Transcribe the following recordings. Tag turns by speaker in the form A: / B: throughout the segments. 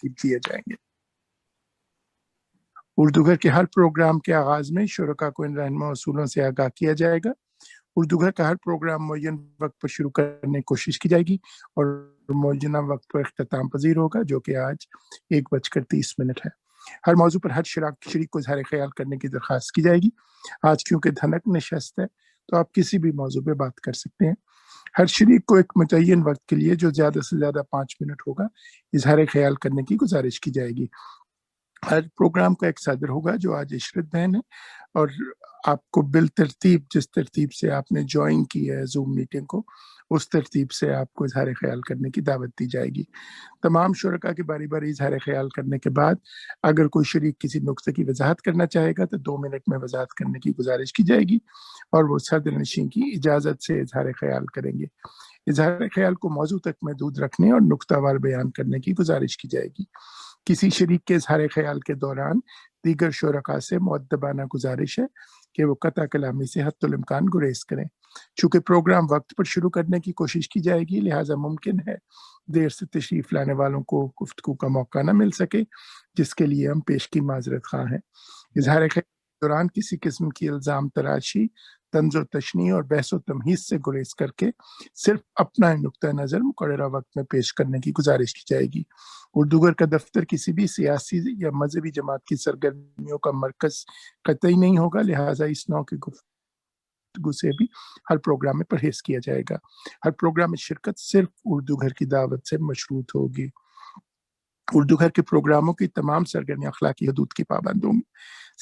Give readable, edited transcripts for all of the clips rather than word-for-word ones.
A: ترتیب دیے جائیں گے۔ اردو گھر کے ہر پروگرام کے آغاز میں شرکا کو ان رہنما اصولوں سے آگاہ کیا جائے گا۔ اردو گھر کا ہر پروگرام معین وقت پر شروع کرنے کی کوشش کی جائے گی اور معینہ وقت پر اختتام پذیر ہوگا، جو کہ آج 1:30 ہے۔ ہر موضوع پر ہر شریک کو اظہار خیال کرنے کی درخواست کی جائے گی۔ آج کیونکہ دھنک نشست ہے تو آپ کسی بھی موضوع پہ بات کر سکتے ہیں۔ ہر شریک کو ایک متعین وقت کے لیے جو زیادہ سے زیادہ 5 منٹ ہوگا اظہار خیال کرنے کی گزارش کی جائے گی۔ ہر پروگرام کا ایک صدر ہوگا جو آج عشرت بہن ہے، اور آپ کو بالترتیب جس ترتیب سے آپ نے جوائن کی ہے زوم میٹنگ کو، اس ترتیب سے آپ کو اظہار خیال کرنے کی دعوت دی جائے گی۔ تمام شرکا کے باری باری اظہار خیال کرنے کے بعد اگر کوئی شریک کسی نقطے کی وضاحت کرنا چاہے گا تو 2 منٹ میں وضاحت کرنے کی گزارش کی جائے گی اور وہ صدر نشین کی اجازت سے اظہار خیال کریں گے۔ اظہار خیال کو موضوع تک محدود رکھنے اور نقطہ وار بیان کرنے کی گزارش کی جائے گی۔ کسی شریک کے اظہار خیال کے دوران دیگر شرکا سے مؤدبانہ گزارش ہے کہ وہ قطع کلامی سے حتی الامکان گریز کریں۔ چونکہ پروگرام وقت پر شروع کرنے کی کوشش کی جائے گی، لہٰذا ممکن ہے دیر سے تشریف لانے والوں کو گفتگو کا موقع نہ مل سکے، جس کے لیے ہم پیش کی معذرت خواہ ہیں۔ اظہار خیال کے دوران کسی قسم کی الزام تراشی، طنز و تشنیع اور بحث و تمہیز سے گریز کر کے صرف اپنا نقطہ نظر مقررہ وقت میں پیش کرنے کی گزارش کی جائے گی۔ اردو گھر کا دفتر کسی بھی سیاسی یا مذہبی جماعت کی سرگرمیوں کا مرکز قطعی نہیں ہوگا، لہٰذا اس نوع کی گفتگو سے بھی ہر پروگرام میں پرہیز کیا جائے گا۔ ہر پروگرام میں شرکت صرف اردو گھر کی دعوت سے مشروط ہوگی۔ اردو گھر کے پروگراموں کی تمام سرگرمیاں اخلاقی حدود کی پابند ہوں گی۔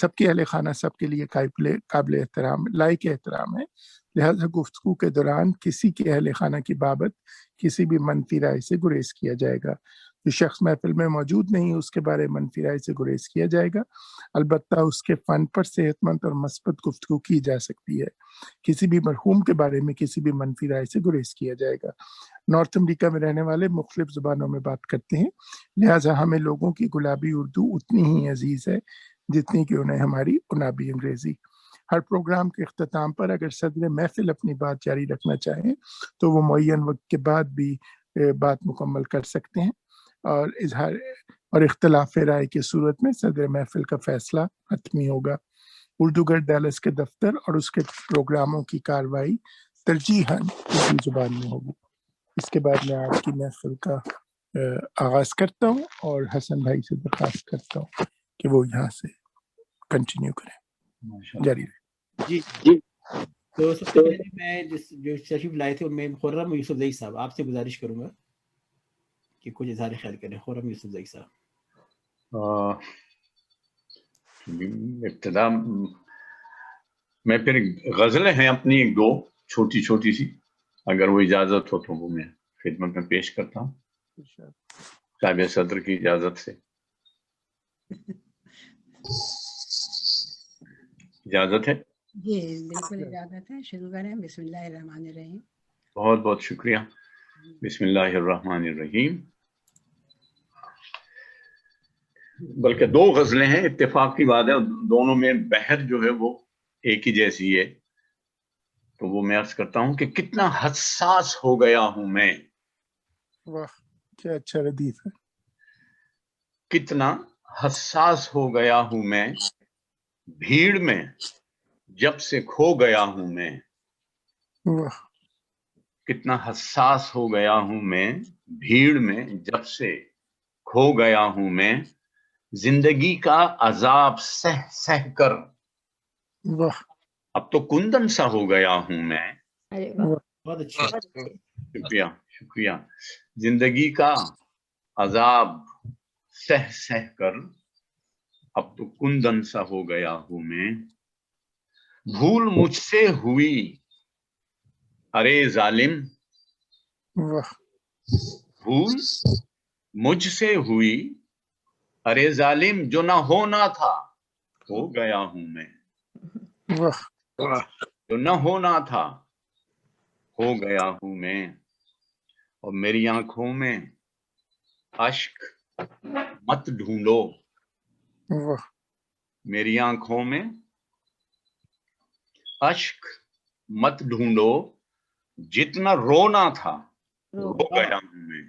A: سب کے اہل خانہ سب کے لیے قابل احترام لائق احترام ہے، لہذا گفتگو کے دوران کسی کے اہل خانہ کی بابت کسی بھی منفی رائے سے گریز کیا جائے گا۔ جو شخص محفل میں موجود نہیں اس کے بارے منفی رائے سے گریز کیا جائے گا، البتہ اس کے فن پر صحت مند اور مثبت گفتگو کی جا سکتی ہے۔ کسی بھی مرحوم کے بارے میں کسی بھی منفی رائے سے گریز کیا جائے گا۔ نارتھ امریکہ میں رہنے والے مختلف زبانوں میں بات کرتے ہیں، لہٰذا ہمیں لوگوں کی گلابی اردو اتنی ہی عزیز ہے جتنی کہ انہیں ہماری انابی انگریزی۔ ہر پروگرام کے اختتام پر اگر صدر محفل اپنی بات جاری رکھنا چاہیں تو وہ معین وقت کے بعد بھی بات مکمل کر سکتے ہیں، اور اختلاف رائے کی صورت میں صدر محفل کا فیصلہ حتمی ہوگا۔ اردو گھر ڈیلس کے دفتر اور اس کے پروگراموں کی کارروائی ترجیحاً اردو زبان میں ہوگی۔ اس کے بعد میں آج کی محفل کا آغاز کرتا ہوں اور حسن بھائی سے درخواست کرتا ہوں کہ وہ یہاں سے کنٹینیو کریں، جاری رہے۔
B: جی تو سب سے پہلے میں جو تشریف لائے تھے میں خرم یوسف زئی صاحب آپ سے گزارش کروں گا کہ کچھ اظہار خیال کریں۔ خرم یوسف زئی صاحب۔
C: ابتدا میں پھر غزلیں ہیں اپنی ایک دو چھوٹی چھوٹی سی، اگر وہ اجازت ہو تو وہ میں خدمت میں پیش کرتا ہوں صاحب صدر کی اجازت سے۔ اجازت ہے؟
D: جی بالکل اجازت ہے، شروع کریں۔ بسم اللہ الرحمن الرحیم۔
C: بہت بہت شکریہ۔ بسم اللہ الرحمن الرحیم۔ بلکہ دو غزلیں ہیں، اتفاق کی بات ہے، دونوں میں بحر جو ہے وہ ایک ہی جیسی ہے، تو وہ میں عرض کرتا ہوں کہ کتنا حساس ہو گیا ہوں میں۔
A: واہ کیا اچھا ردیف ہے۔
C: کتنا حساس ہو گیا ہوں میں، بھیڑ میں جب سے کھو گیا ہوں میں۔
A: واہ
C: کتنا حساس ہو گیا ہوں میں، بھیڑ میں جب سے کھو گیا ہوں میں، زندگی کا عذاب سہ سہ کر
A: واہ
C: اب تو کندن سا ہو گیا ہوں میں۔
B: بہت اچھا،
C: شکریہ شکریہ۔ زندگی کا عذاب سہ سہ کر اب تو کندن سا ہو گیا ہوں میں۔ بھول مجھ سے ہوئی ارے ظالم،
A: واہ
C: بھول مجھ سے ہوئی ارے ظالم، جو نہ ہونا تھا ہو گیا ہوں میں۔
A: واہ
C: جو نہ ہونا تھا ہو گیا ہوں میں، اور میری آنکھوں میں اشک مت ڈھونڈو،
A: واہ
C: میری آنکھوں میں اشک مت ڈھونڈو، جتنا رونا تھا رو گیا ہوں میں۔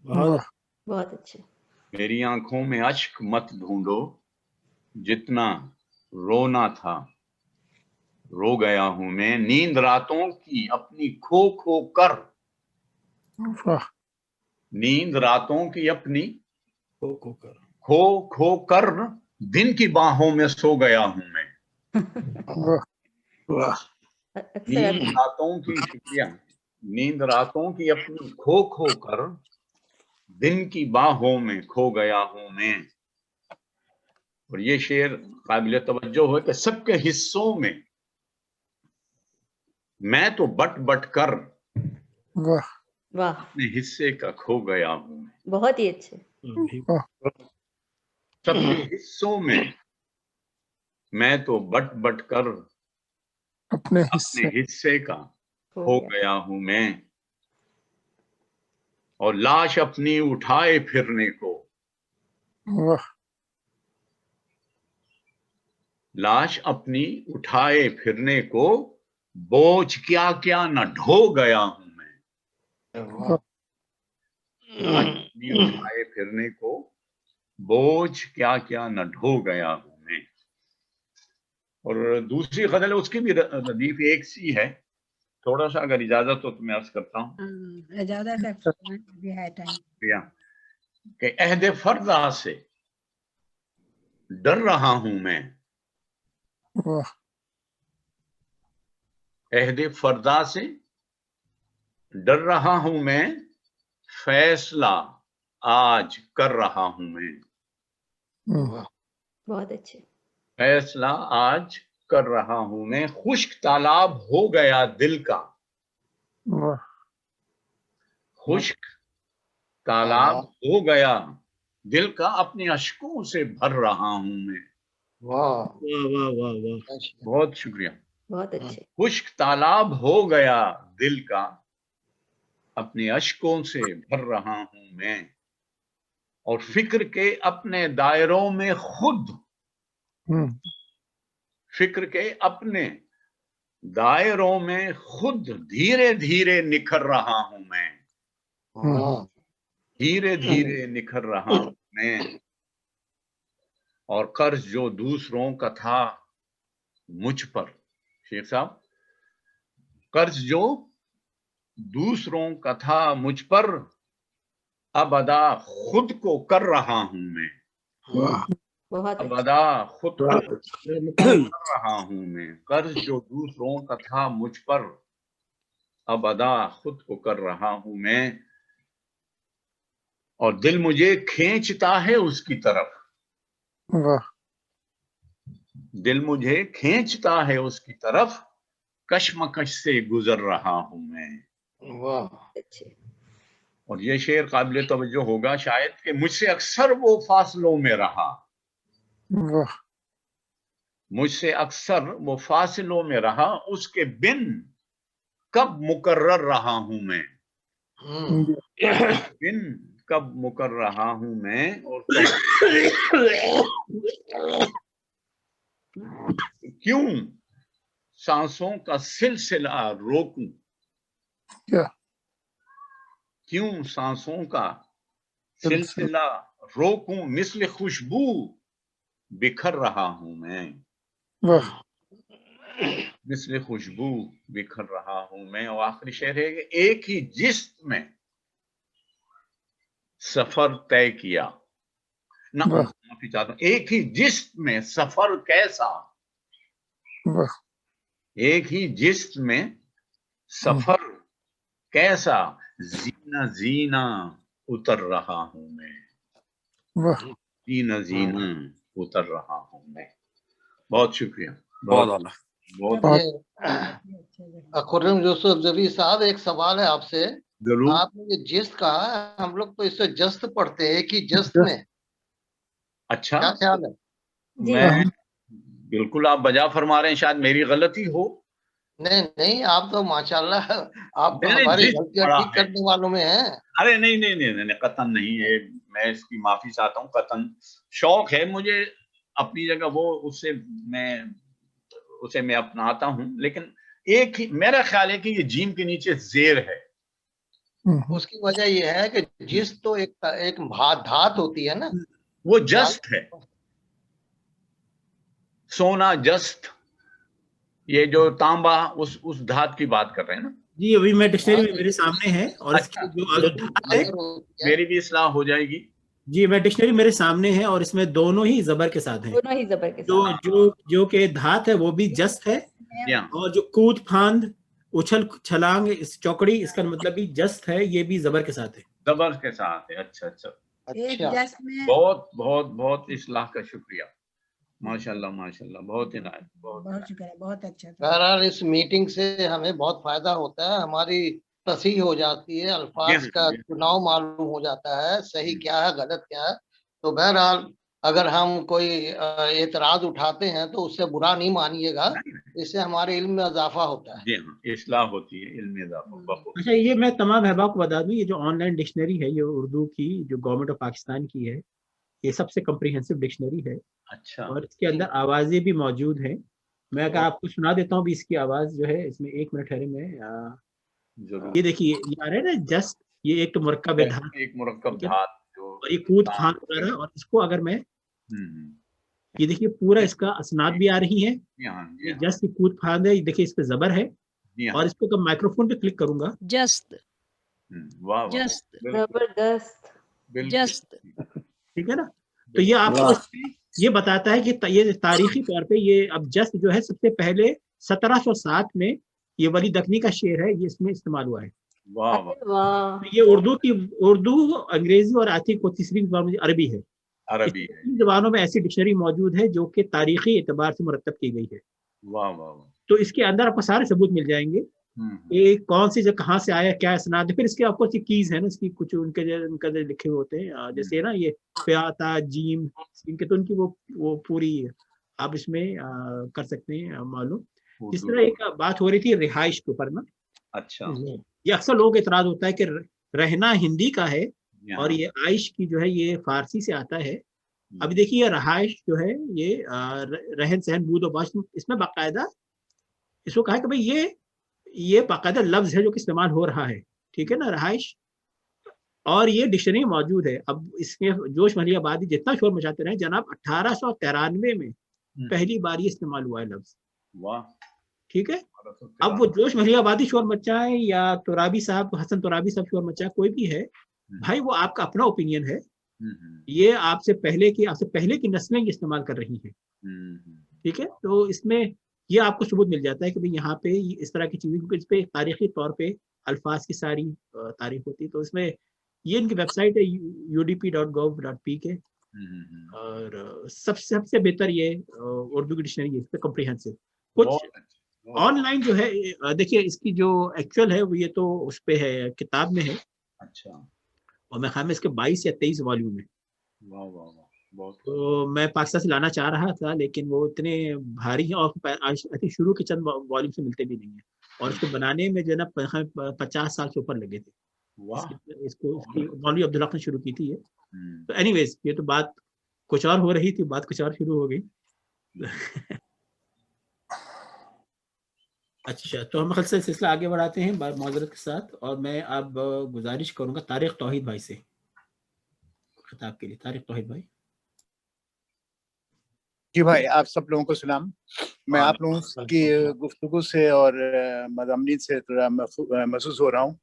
B: بہت
D: بہت اچھے۔
C: میری آنکھوں میں اشک مت ڈھونڈو، جتنا رونا تھا رو گیا ہوں میں، نیند راتوں کی اپنی کھو کھو کر،
A: واہ
C: نیند راتوں کی اپنی
B: کھو کر
C: کھو کھو کر دن کی باہوں میں سو گیا ہوں میں،
A: واہ
B: واہ
E: اکثر
C: نیند راتوں کی، شکریہ، نیند راتوں کی اپنی کھو کھو کر دن کی باہوں میں کھو گیا ہوں میں۔ اور یہ شعر قابل توجہ ہے کہ سب کے حصوں میں تو بٹ بٹ کر
A: واہ
E: واہ
C: اپنے حصے کا کھو گیا ہوں میں،
E: بہت ہی اچھے.
C: سب کے حصوں میں تو بٹ بٹ کر
A: اپنے
C: اپنے
A: حصے
C: حصے کا
E: ہو
C: کھو
E: گیا.
C: گیا ہوں میں، اور لاش اپنی اٹھائے پھرنے کو،
A: واہ
C: لاش اپنی اٹھائے پھرنے کو بوجھ کیا کیا نہ ڈھو گیا ہوں میں، لاش اپنی اٹھائے پھرنے کو بوجھ کیا کیا نہ ڈھو گیا ہوں میں۔ اور دوسری غزل اس کی بھی ردیف ایک سی ہے، تھوڑا سا اگر اجازت ہو تو میں عرض کرتا ہوں
D: اجازت ہے فرمائیں، ابھی ہے ٹائم.
C: کہ عہد فردا سے ڈر رہا ہوں میں،
A: واہ
C: عہد فردا سے ڈر رہا ہوں میں، فیصلہ آج کر رہا ہوں میں،
E: بہت اچھے.
C: فیصلہ آج کر رہا ہوں میں، خشک تالاب ہو گیا دل کا،
A: واہ
C: خشک تالاب ہو گیا دل کا، اپنے اشکوں سے بھر رہا ہوں میں۔
B: واہ واہ واہ واہ
C: بہت شکریہ۔
E: بہت اچھے.
C: خشک تالاب ہو گیا دل کا، اپنے اشکوں سے بھر رہا ہوں میں، اور فکر کے اپنے دائروں میں خود، فکر کے اپنے دائروں میں خود دھیرے دھیرے نکھر رہا ہوں میں، دھیرے دھیرے نکھر رہا ہوں میں، اور قرض جو دوسروں کا تھا مجھ پر، شیخ صاحب، قرض جو دوسروں کا تھا مجھ پر، اب ادا خود کو کر رہا ہوں میں،
E: بہت
C: اب
E: اچھے.
C: ادا خود کو کر رہا ہوں میں، قرض جو دوسروں کا تھا مجھ پر، اب ادا خود کو کر رہا ہوں میں، اور دل مجھے کھینچتا ہے اس کی طرف،
A: واہ
C: دل مجھے کھینچتا ہے اس کی طرف، کشمکش سے گزر رہا ہوں میں۔
E: اچھے.
C: اور یہ شعر قابل توجہ ہوگا شاید کہ مجھ سے اکثر وہ فاصلوں میں رہا،
A: واہ
C: مجھ سے اکثر وہ فاصلوں میں رہا، اس کے بن کب مقرر رہا ہوں میں، بن کب مقرر رہا ہوں میں، اور کیوں سانسوں کا سلسلہ روکوں،
A: کیا
C: کیوں سانسوں کا سلسلہ روکوں، مثل خوشبو بکھر رہا ہوں میں،
A: واہ
C: مثل خوشبو بکھر رہا ہوں میں۔ اور آخری شعر ہے کہ ایک ہی جسم میں سفر طے کیا، نہ معافی چاہتا ہوں، ایک ہی جسم میں سفر کیسا،
A: واہ
C: ایک ہی جسم میں سفر کیسا، زینہ زینہ اتر رہا ہوں میں،
A: واہ
C: زینہ زینہ اتر رہا ہوں میں۔ بہت شکریہ،
F: بہت اعلیٰ.
C: بہت
G: خرم یوسف ظفی صاحب، ایک سوال ہے آپ سے.
C: ضرور۔
G: آپ نے یہ جست کہا ہے، ہم لوگ تو اس سے جست پڑھتے ہیں، ایک ہی جست میں،
C: اچھا،
G: کیا خیال ہے؟
E: جی
C: میں بالکل آپ بجا فرما رہے ہیں، شاید میری غلطی ہو۔
G: نہیں نہیں، آپ تو ماشاءاللہ آپ تو
C: میں نے
G: ہماری
C: جست
G: غلطیاں
C: پڑھا
G: ٹھیک
C: ہے۔
G: کرنے والوں میں ہیں.
C: ارے نہیں نہیں نہیں نہیں، قطن نہیں ہے، میں اس کی معافی چاہتا ہوں، قطن شوق ہے مجھے اپنی جگہ، وہ اسے میں اپناتا ہوں، لیکن ایک ہی میرا خیال ہے کہ یہ جیم کے نیچے زیر ہے،
G: اس کی وجہ یہ ہے کہ جس تو ایک دھات ہوتی ہے نا
C: وہ جست ہے، سونا جست، یہ جو تانبا اس دھات کی بات کر رہے ہیں نا
B: جی ابھی میں ڈکشنری میں میرے سامنے ہے، اور اس کی جو دھات ہے
C: میری بھی اصلاح ہو جائے گی.
B: جی میں ڈکشنری میرے سامنے ہے، اور اس میں دونوں ہی زبر کے ساتھ ہیں.
E: دونوں ہی زبر کے ساتھ.
B: جو کہ دھات ہے وہ بھی جست ہے، اور جو کود پھاند اچھل چھلانگ اس چوکڑی، اس کا مطلب بھی جست ہے، یہ بھی زبر کے ساتھ ہے.
C: زبر کے ساتھ ہے. اچھا اچھا،
D: ایک جس میں
C: بہت بہت بہت اصلاح کا شکریہ. ماشاء اللہ ماشاء اللہ، بہت عنایت،
D: بہت شکریہ، بہت اچھا تھا.
G: بہرحال اس میٹنگ سے ہمیں بہت فائدہ ہوتا ہے، ہماری تصحیح ہو جاتی ہے، الفاظ کا چناؤ معلوم ہو جاتا ہے، صحیح کیا ہے غلط کیا ہے. تو بہرحال اگر ہم کوئی اعتراض اٹھاتے ہیں تو اس سے برا نہیں مانیے گا، اس سے ہمارے علم میں اضافہ ہوتا ہے.
C: جی ہاں، اصلاح ہوتی ہے، علم میں اضافہ.
B: اچھا یہ میں تمام احباب کو بتا دوں، یہ جو آن لائن ڈکشنری ہے یہ اردو کی جو گورنمنٹ آف پاکستان کی ہے، یہ سب سے کمپریہنسو ڈکشنری ہے.
C: اچھا،
B: اور اس کے اندر آوازیں بھی موجود ہیں. میں اگر آپ کو سنا دیتا ہوں بھی اس کی آواز جو ہے، اس میں 1 منٹ ٹھہرے میں. یہ دیکھیے یہ آ رہا ہے نا جسٹ، یہ ایک تو مرکب دھات،
C: ایک مرکب دھات،
B: اور یہ کود پھاند وغیرہ. اور اس کو اگر میں یہ دیکھیے پورا اس کا اسناد بھی آ رہی ہے، یہ جسٹ کود پھاند ہے. دیکھیے اس پہ زبر ہے، اور اس کو مائکروفون پہ کلک کروں گا،
F: جست جست
E: زبردست
F: جست،
B: ٹھیک ہے نا. تو یہ آپ کو یہ بتاتا ہے کہ یہ تاریخی طور پہ یہ اب جسٹ جو ہے سب سے پہلے 1707 میں یہ ولی دکنی کا شعر ہے، یہ اس میں استعمال ہوا ہے. یہ اردو انگریزی اور آتی کو تیسری زبان عربی ہے.
C: عربی
B: ان زبانوں میں ایسی ڈکشنری موجود ہے جو کہ تاریخی اعتبار سے مرتب کی گئی ہے.
C: واہ واہ واہ.
B: تو اس کے اندر آپ کو سارے ثبوت مل جائیں گے، کون سی کہاں سے آیا، کیا اسناد ہے. پھر اس کے آپ کو کیز ہے نا، اس کی کچھ ان کا لکھے ہوتے ہیں، جیسے نا یہ فیاتا جیم ان کے، تو ان کی وہ پوری آپ اس میں کر سکتے ہیں معلوم. جس طرح ایک بات ہو رہی تھی رہائش کے اوپر نا.
C: اچھا،
B: یہ اکثر لوگ اعتراض ہوتا ہے کہ رہنا ہندی کا ہے اور یہ عائش کی جو ہے یہ فارسی سے آتا ہے. اب دیکھیے رہائش جو ہے یہ رہن سہن بود و باش، اس میں باقاعدہ اس کو کہا کہ بھئی یہ باقاعدہ لفظ ہے جو کہ استعمال ہو رہا ہے، ٹھیک ہے نا، رہائش. اور یہ ڈکشنری موجود ہے. اب اس کے جوش ملی آبادی جتنا شور مچاتے رہے جناب، 1893 میں پہلی بار یہ استعمال ہوا ہے لفظ.
C: واہ،
B: ٹھیک ہے. اب وہ جوش ملی آبادی شور مچائے یا ترابی صاحب، حسن ترابی صاحب شور مچائے، کوئی بھی ہے بھائی، وہ آپ کا اپنا اوپینین ہے. یہ آپ سے پہلے کی نسلیں یہ استعمال کر رہی ہیں، ٹھیک ہے. تو اس میں یہ آپ کو ثبوت مل جاتا ہے کہ بھئی یہاں پہ اس طرح کی چیزیں، کیونکہ اس پہ تاریخی طور پہ الفاظ کی ساری تاریخ ہوتی ہے. تو اس میں یہ ان کی ویب سائٹ ہے udp.gov.pk، اور سب سے بہتر یہ اردو کی ڈکشنری ہے، اس پہ کمپریہنسو. کچھ آن لائن جو ہے دیکھیے اس کی جو ایکچوئل ہے وہ یہ تو اس پہ ہے، کتاب میں ہے. اچھا. اور میں خیال میں اس کے 22 یا 23 والیوم ہے. تو میں پاکستان سے لانا چاہ رہا تھا، لیکن وہ اتنے بھاری ہیں اور شروع کے چند والیوم سے ملتے بھی نہیں ہیں، اور اس کو بنانے میں جو ہے نا 50 سال سے اوپر لگے تھے. اس کو مولوی عبدالحق نے شروع کی تھی. تو اینی ویز یہ تو بات کچھ اور ہو رہی تھی، بات کچھ اور شروع ہو گئی. اچھا، تو ہم خل سے سلسلہ آگے بڑھاتے ہیں معذرت کے ساتھ، اور میں اب گزارش کروں گا طارق توحید بھائی سے خطاب کے لیے. طارق توحید بھائی.
H: جی بھائی، آپ سب لوگوں کو سلام. میں آپ لوگوں کی گفتگو سے اور مضامین سے تھوڑا محسوس ہو رہا ہوں،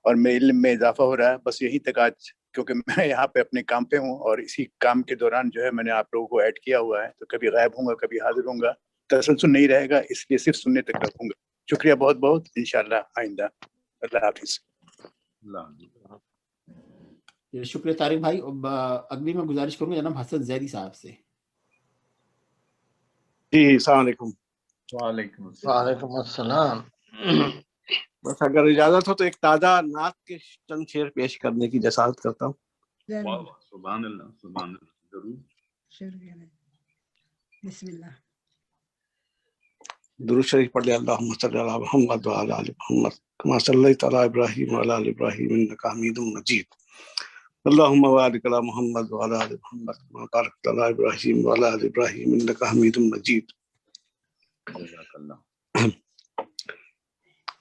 H: اور میرے علم میں اضافہ ہو رہا ہے. بس یہی تک آج، کیونکہ میں یہاں پہ اپنے کام پہ ہوں، اور اسی کام کے دوران جو ہے میں نے آپ لوگوں کو ایڈ کیا ہوا ہے، تو کبھی غائب ہوں گا، کبھی حاضر ہوں گا. تسلسل نہیں رہے گا، اس لیے صرف سننے تک رکھوں گا. شکریہ بہت بہت، انشاءاللہ آئندہ. اللہ حافظ.
B: شکریہ طارق بھائی. اگلی میں گزارش کروں گا جناب حسن زیدی صاحب سے.
I: جی السلام علیکم.
G: وعلیکم السلام.
I: بس اگر اجازت ہو تو ایک تازہ نعت کے چند شعر پیش کرنے کی جسارت کرتا ہوں.
C: سبحان اللہ، سبحان اللہ. ضرور.
D: شکریہ. بسم اللہ.
I: درود شریف پڑھ لیں. اللہم صلی علی محمد وعلی آل محمد کما صلیت علی ابراہیم وعلی آل ابراہیم انک حمید مجید. اللہم بارک علی محمد وعلی آل محمد کما بارکت علی ابراہیم وعلی آل ابراہیم انک حمید مجید.
C: جزاک اللہ.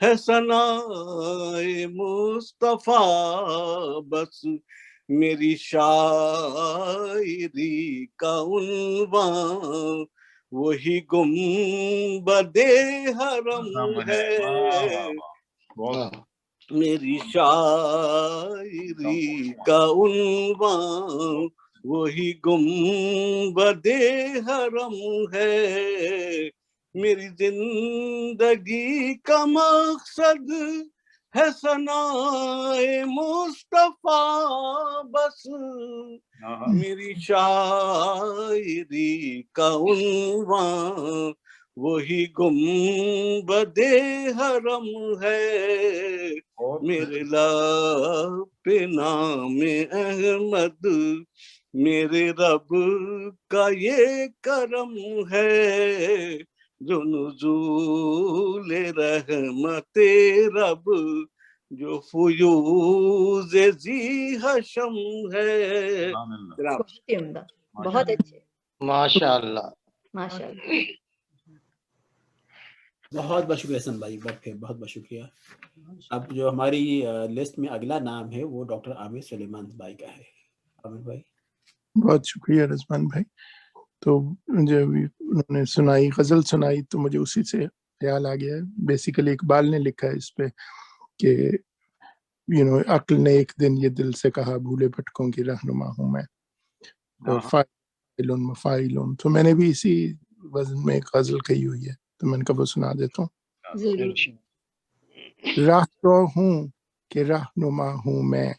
I: ہے ثنائے مصطفیٰ بس میری شاعری کا عنوان وہی گنبد حرم ہے میری شاعری کا عنوان وہی گنبد حرم ہے میری زندگی کا مقصد ہے ثنائے مصطفیٰ بس میری شاعری کا عنوان وہی گنبد حرم ہے میرے لب پہ نام احمد میرے رب کا یہ کرم ہے جو نزول رحمت رب جو فیوز ذی حشم ہے.
E: بہت ہی عمدہ، بہت اچھے،
G: ماشاء اللہ.
E: ماشاء اللہ.
B: بہت بہت شکریہ حسن بھائی، بہت بہت شکریہ. اب جو ہماری لسٹ میں اگلا نام ہے وہ ڈاکٹر عامر سلیمان بھائی کا ہے. عامر بھائی.
A: بہت شکریہ رضوان بھائی. تو جب انہوں نے سنائی، غزل سنائی، تو مجھے اسی سے خیال آ گیا ہے. بیسیکلی اقبال نے لکھا ہے اس پہ کہ عقل نے ایک دن یہ دل سے کہا بھولے بھٹکوں کی رہنما ہوں میں، اور فاعلن مفاعلن. تو میں نے بھی اسی وزن میں ایک غزل کہی ہوئی ہے، تو میں نے کہا وہ سنا دیتا ہوں. راہ رو ہوں کہ رہنما ہوں میں،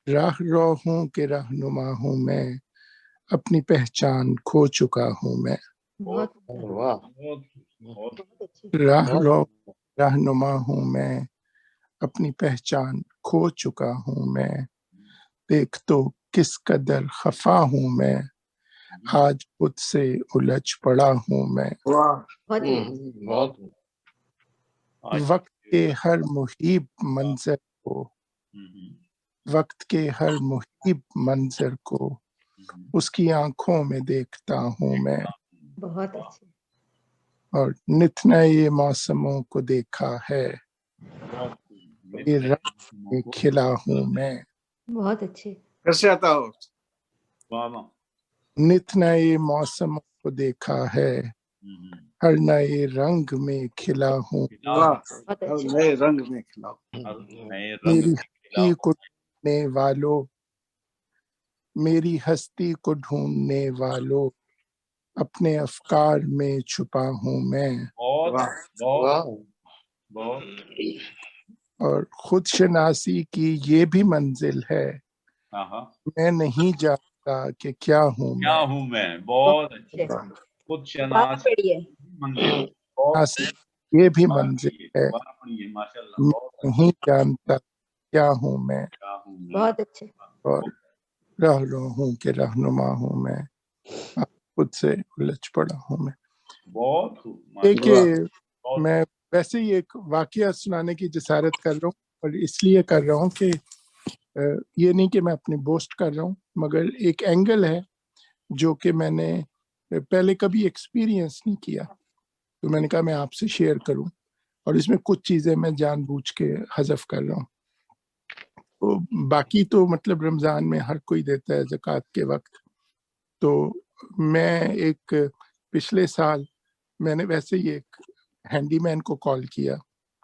A: راہ رو ہوں کہ رہنما ہوں میں، اپنی پہچان کھو چکا ہوں میں. راہ رو رہنما ہوں میں، اپنی پہچان کھو چکا ہوں میں، دیکھ تو کس قدر خفا ہوں میں، آج خود سے الجھ پڑا ہوں میں. وقت کے ہر محیب منظر کو، وقت کے ہر محیب منظر کو اس کی آنکھوں میں دیکھتا ہوں میں.
E: بہت اچھے.
A: اور نت نئے موسموں کو دیکھا ہے، یہ رنگ میں کھلا ہوں میں.
E: بہت اچھے.
I: کیسے آتا ہو؟
A: نت نئے موسموں کو دیکھا ہے، ہر نئے رنگ میں کھلا ہوں.
I: نئے رنگ میں کھلا.
A: میری ہستی کو ڈھونڈنے والوں، میری ہستی کو ڈھونڈنے والوں، اپنے افکار میں چھپا ہوں میں. اور خود شناسی کی یہ بھی منزل ہے، میں نہیں جانتا کہ کیا ہوں میں.
C: بہت خود شناسی
A: یہ بھی منزل ہے، میں نہیں جانتا کیا ہوں میں.
E: بہت اچھے.
A: اور راہ رو ہوں کہ رہنما ہوں میں، خود سے الجھ پڑا ہوں میں. ایک میں ویسے ہی ایک واقعہ سنانے کی جسارت کر رہا ہوں، اور اس لیے کر رہا ہوں کہ یہ نہیں کہ میں اپنی بوسٹ کر رہا ہوں، مگر ایک اینگل ہے جو کہ میں نے پہلے کبھی ایکسپیرینس نہیں کیا، تو میں نے کہا میں آپ سے شیئر کروں. اور اس میں کچھ چیزیں میں جان بوجھ کے حذف کر رہا ہوں. تو باقی تو مطلب رمضان میں ہر کوئی دیتا ہے زکوٰۃ کے وقت. تو میں ایک پچھلے سال میں نے ویسے ہی ایک ہینڈی مین کو کال کیا،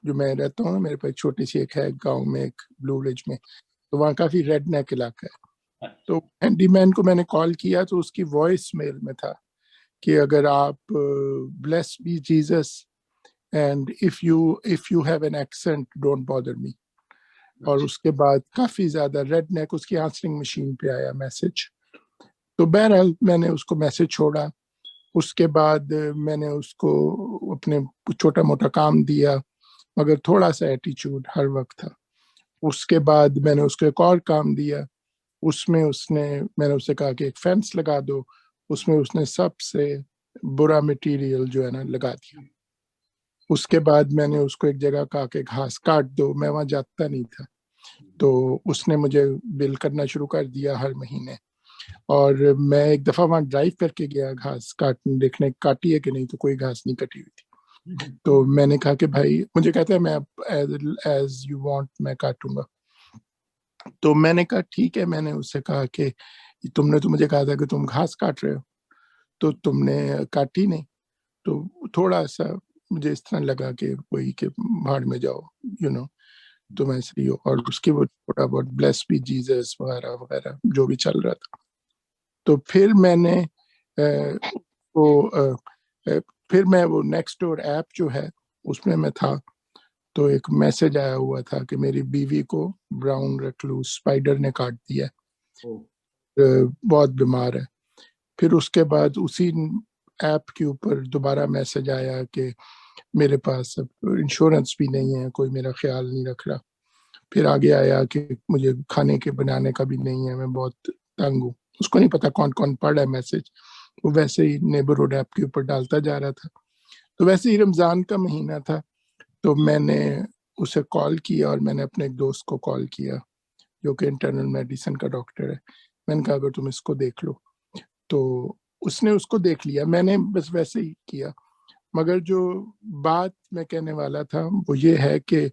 A: جو میں رہتا ہوں، میرے پاس چھوٹی سی ایک ہے گاؤں میں، ایک بلو ولیج میں، تو وہاں کافی ریڈ نیک علاقہ ہے. تو ہینڈی مین کو میں نے کال کیا تو اس کی وائس میل میں تھا کہ اگر آپ bless be Jesus and if you have an accent don't bother me. اور اس کے بعد کافی زیادہ ریڈ نیک اس کی آنسرنگ مشین پہ آیا میسج. تو بہرحال میں نے اس کو میسج چھوڑا. اس کے بعد میں نے اس کو اپنے چھوٹا موٹا کام دیا، مگر تھوڑا سا ایٹیچیوڈ ہر وقت تھا. اس کے بعد میں نے اس کو ایک اور کام دیا، اس میں میں نے اسے کہا کہ ایک فینس لگا دو. اس میں اس نے سب سے برا مٹیریل جو ہے نا لگا دیا. اس کے بعد میں نے اس کو ایک جگہ کہا کہ گھاس کاٹ دو، میں وہاں جاتا نہیں تھا، تو اس نے مجھے بل کرنا شروع کر دیا ہر مہینے. اور میں ایک دفعہ وہاں ڈرائیو کر کے گیا گھاس کاٹنے، دیکھنے کاٹی ہے کہ نہیں، تو کوئی گھاس نہیں کٹی ہوئی تھی. تو میں نے کہا کہ بھائی مجھے کہتا ہے میں ایز یو وانٹ میں کاٹوں گا. تو میں نے کہا ٹھیک ہے. میں نے اس سے کہا کہ تم نے تو مجھے کہا تھا کہ تم گھاس کاٹ رہے ہو تو تم نے کاٹی نہیں. تو تھوڑا سا مجھے اس طرح لگا کہ وہی کہ بھاڑ میں جاؤ تم ایسے ہی ہو. اور اس کے وہ تھوڑا بہت بلیس بھی جیزس وغیرہ وغیرہ جو بھی چل رہا تھا. تو پھر میں نے پھر میں وہ نیکسٹ ڈور ایپ جو ہے اس میں تھا. تو ایک میسج آیا ہوا تھا کہ میری بیوی کو براؤن ریکلوز اسپائڈر نے کاٹ دیا ہے, بہت بیمار ہے. پھر اس کے بعد اسی ایپ کے اوپر دوبارہ میسج آیا کہ میرے پاس انشورنس بھی نہیں ہے, کوئی میرا خیال نہیں رکھ رہا. پھر آگے آیا کہ مجھے کھانے کے بنانے کا بھی نہیں ہے, میں بہت تنگ ہوں. اس کو نہیں پتا کون کون پڑھ رہا ہے میسج, وہ ویسے ہی نیبرہڈ ایپ کے اوپر ڈالتا جا رہا تھا. تو ویسے ہی رمضان کا مہینہ تھا, تو میں نے اسے کال کیا اور میں نے اپنے ایک دوست کو کال کیا جو کہ انٹرنل میڈیسن کا ڈاکٹر ہے. میں نے کہا اگر تم اس کو دیکھ لو. تو اس نے اس کو دیکھ لیا, میں نے بس ویسے ہی کیا. مگر جو بات میں کہنے والا تھا وہ یہ ہے کہ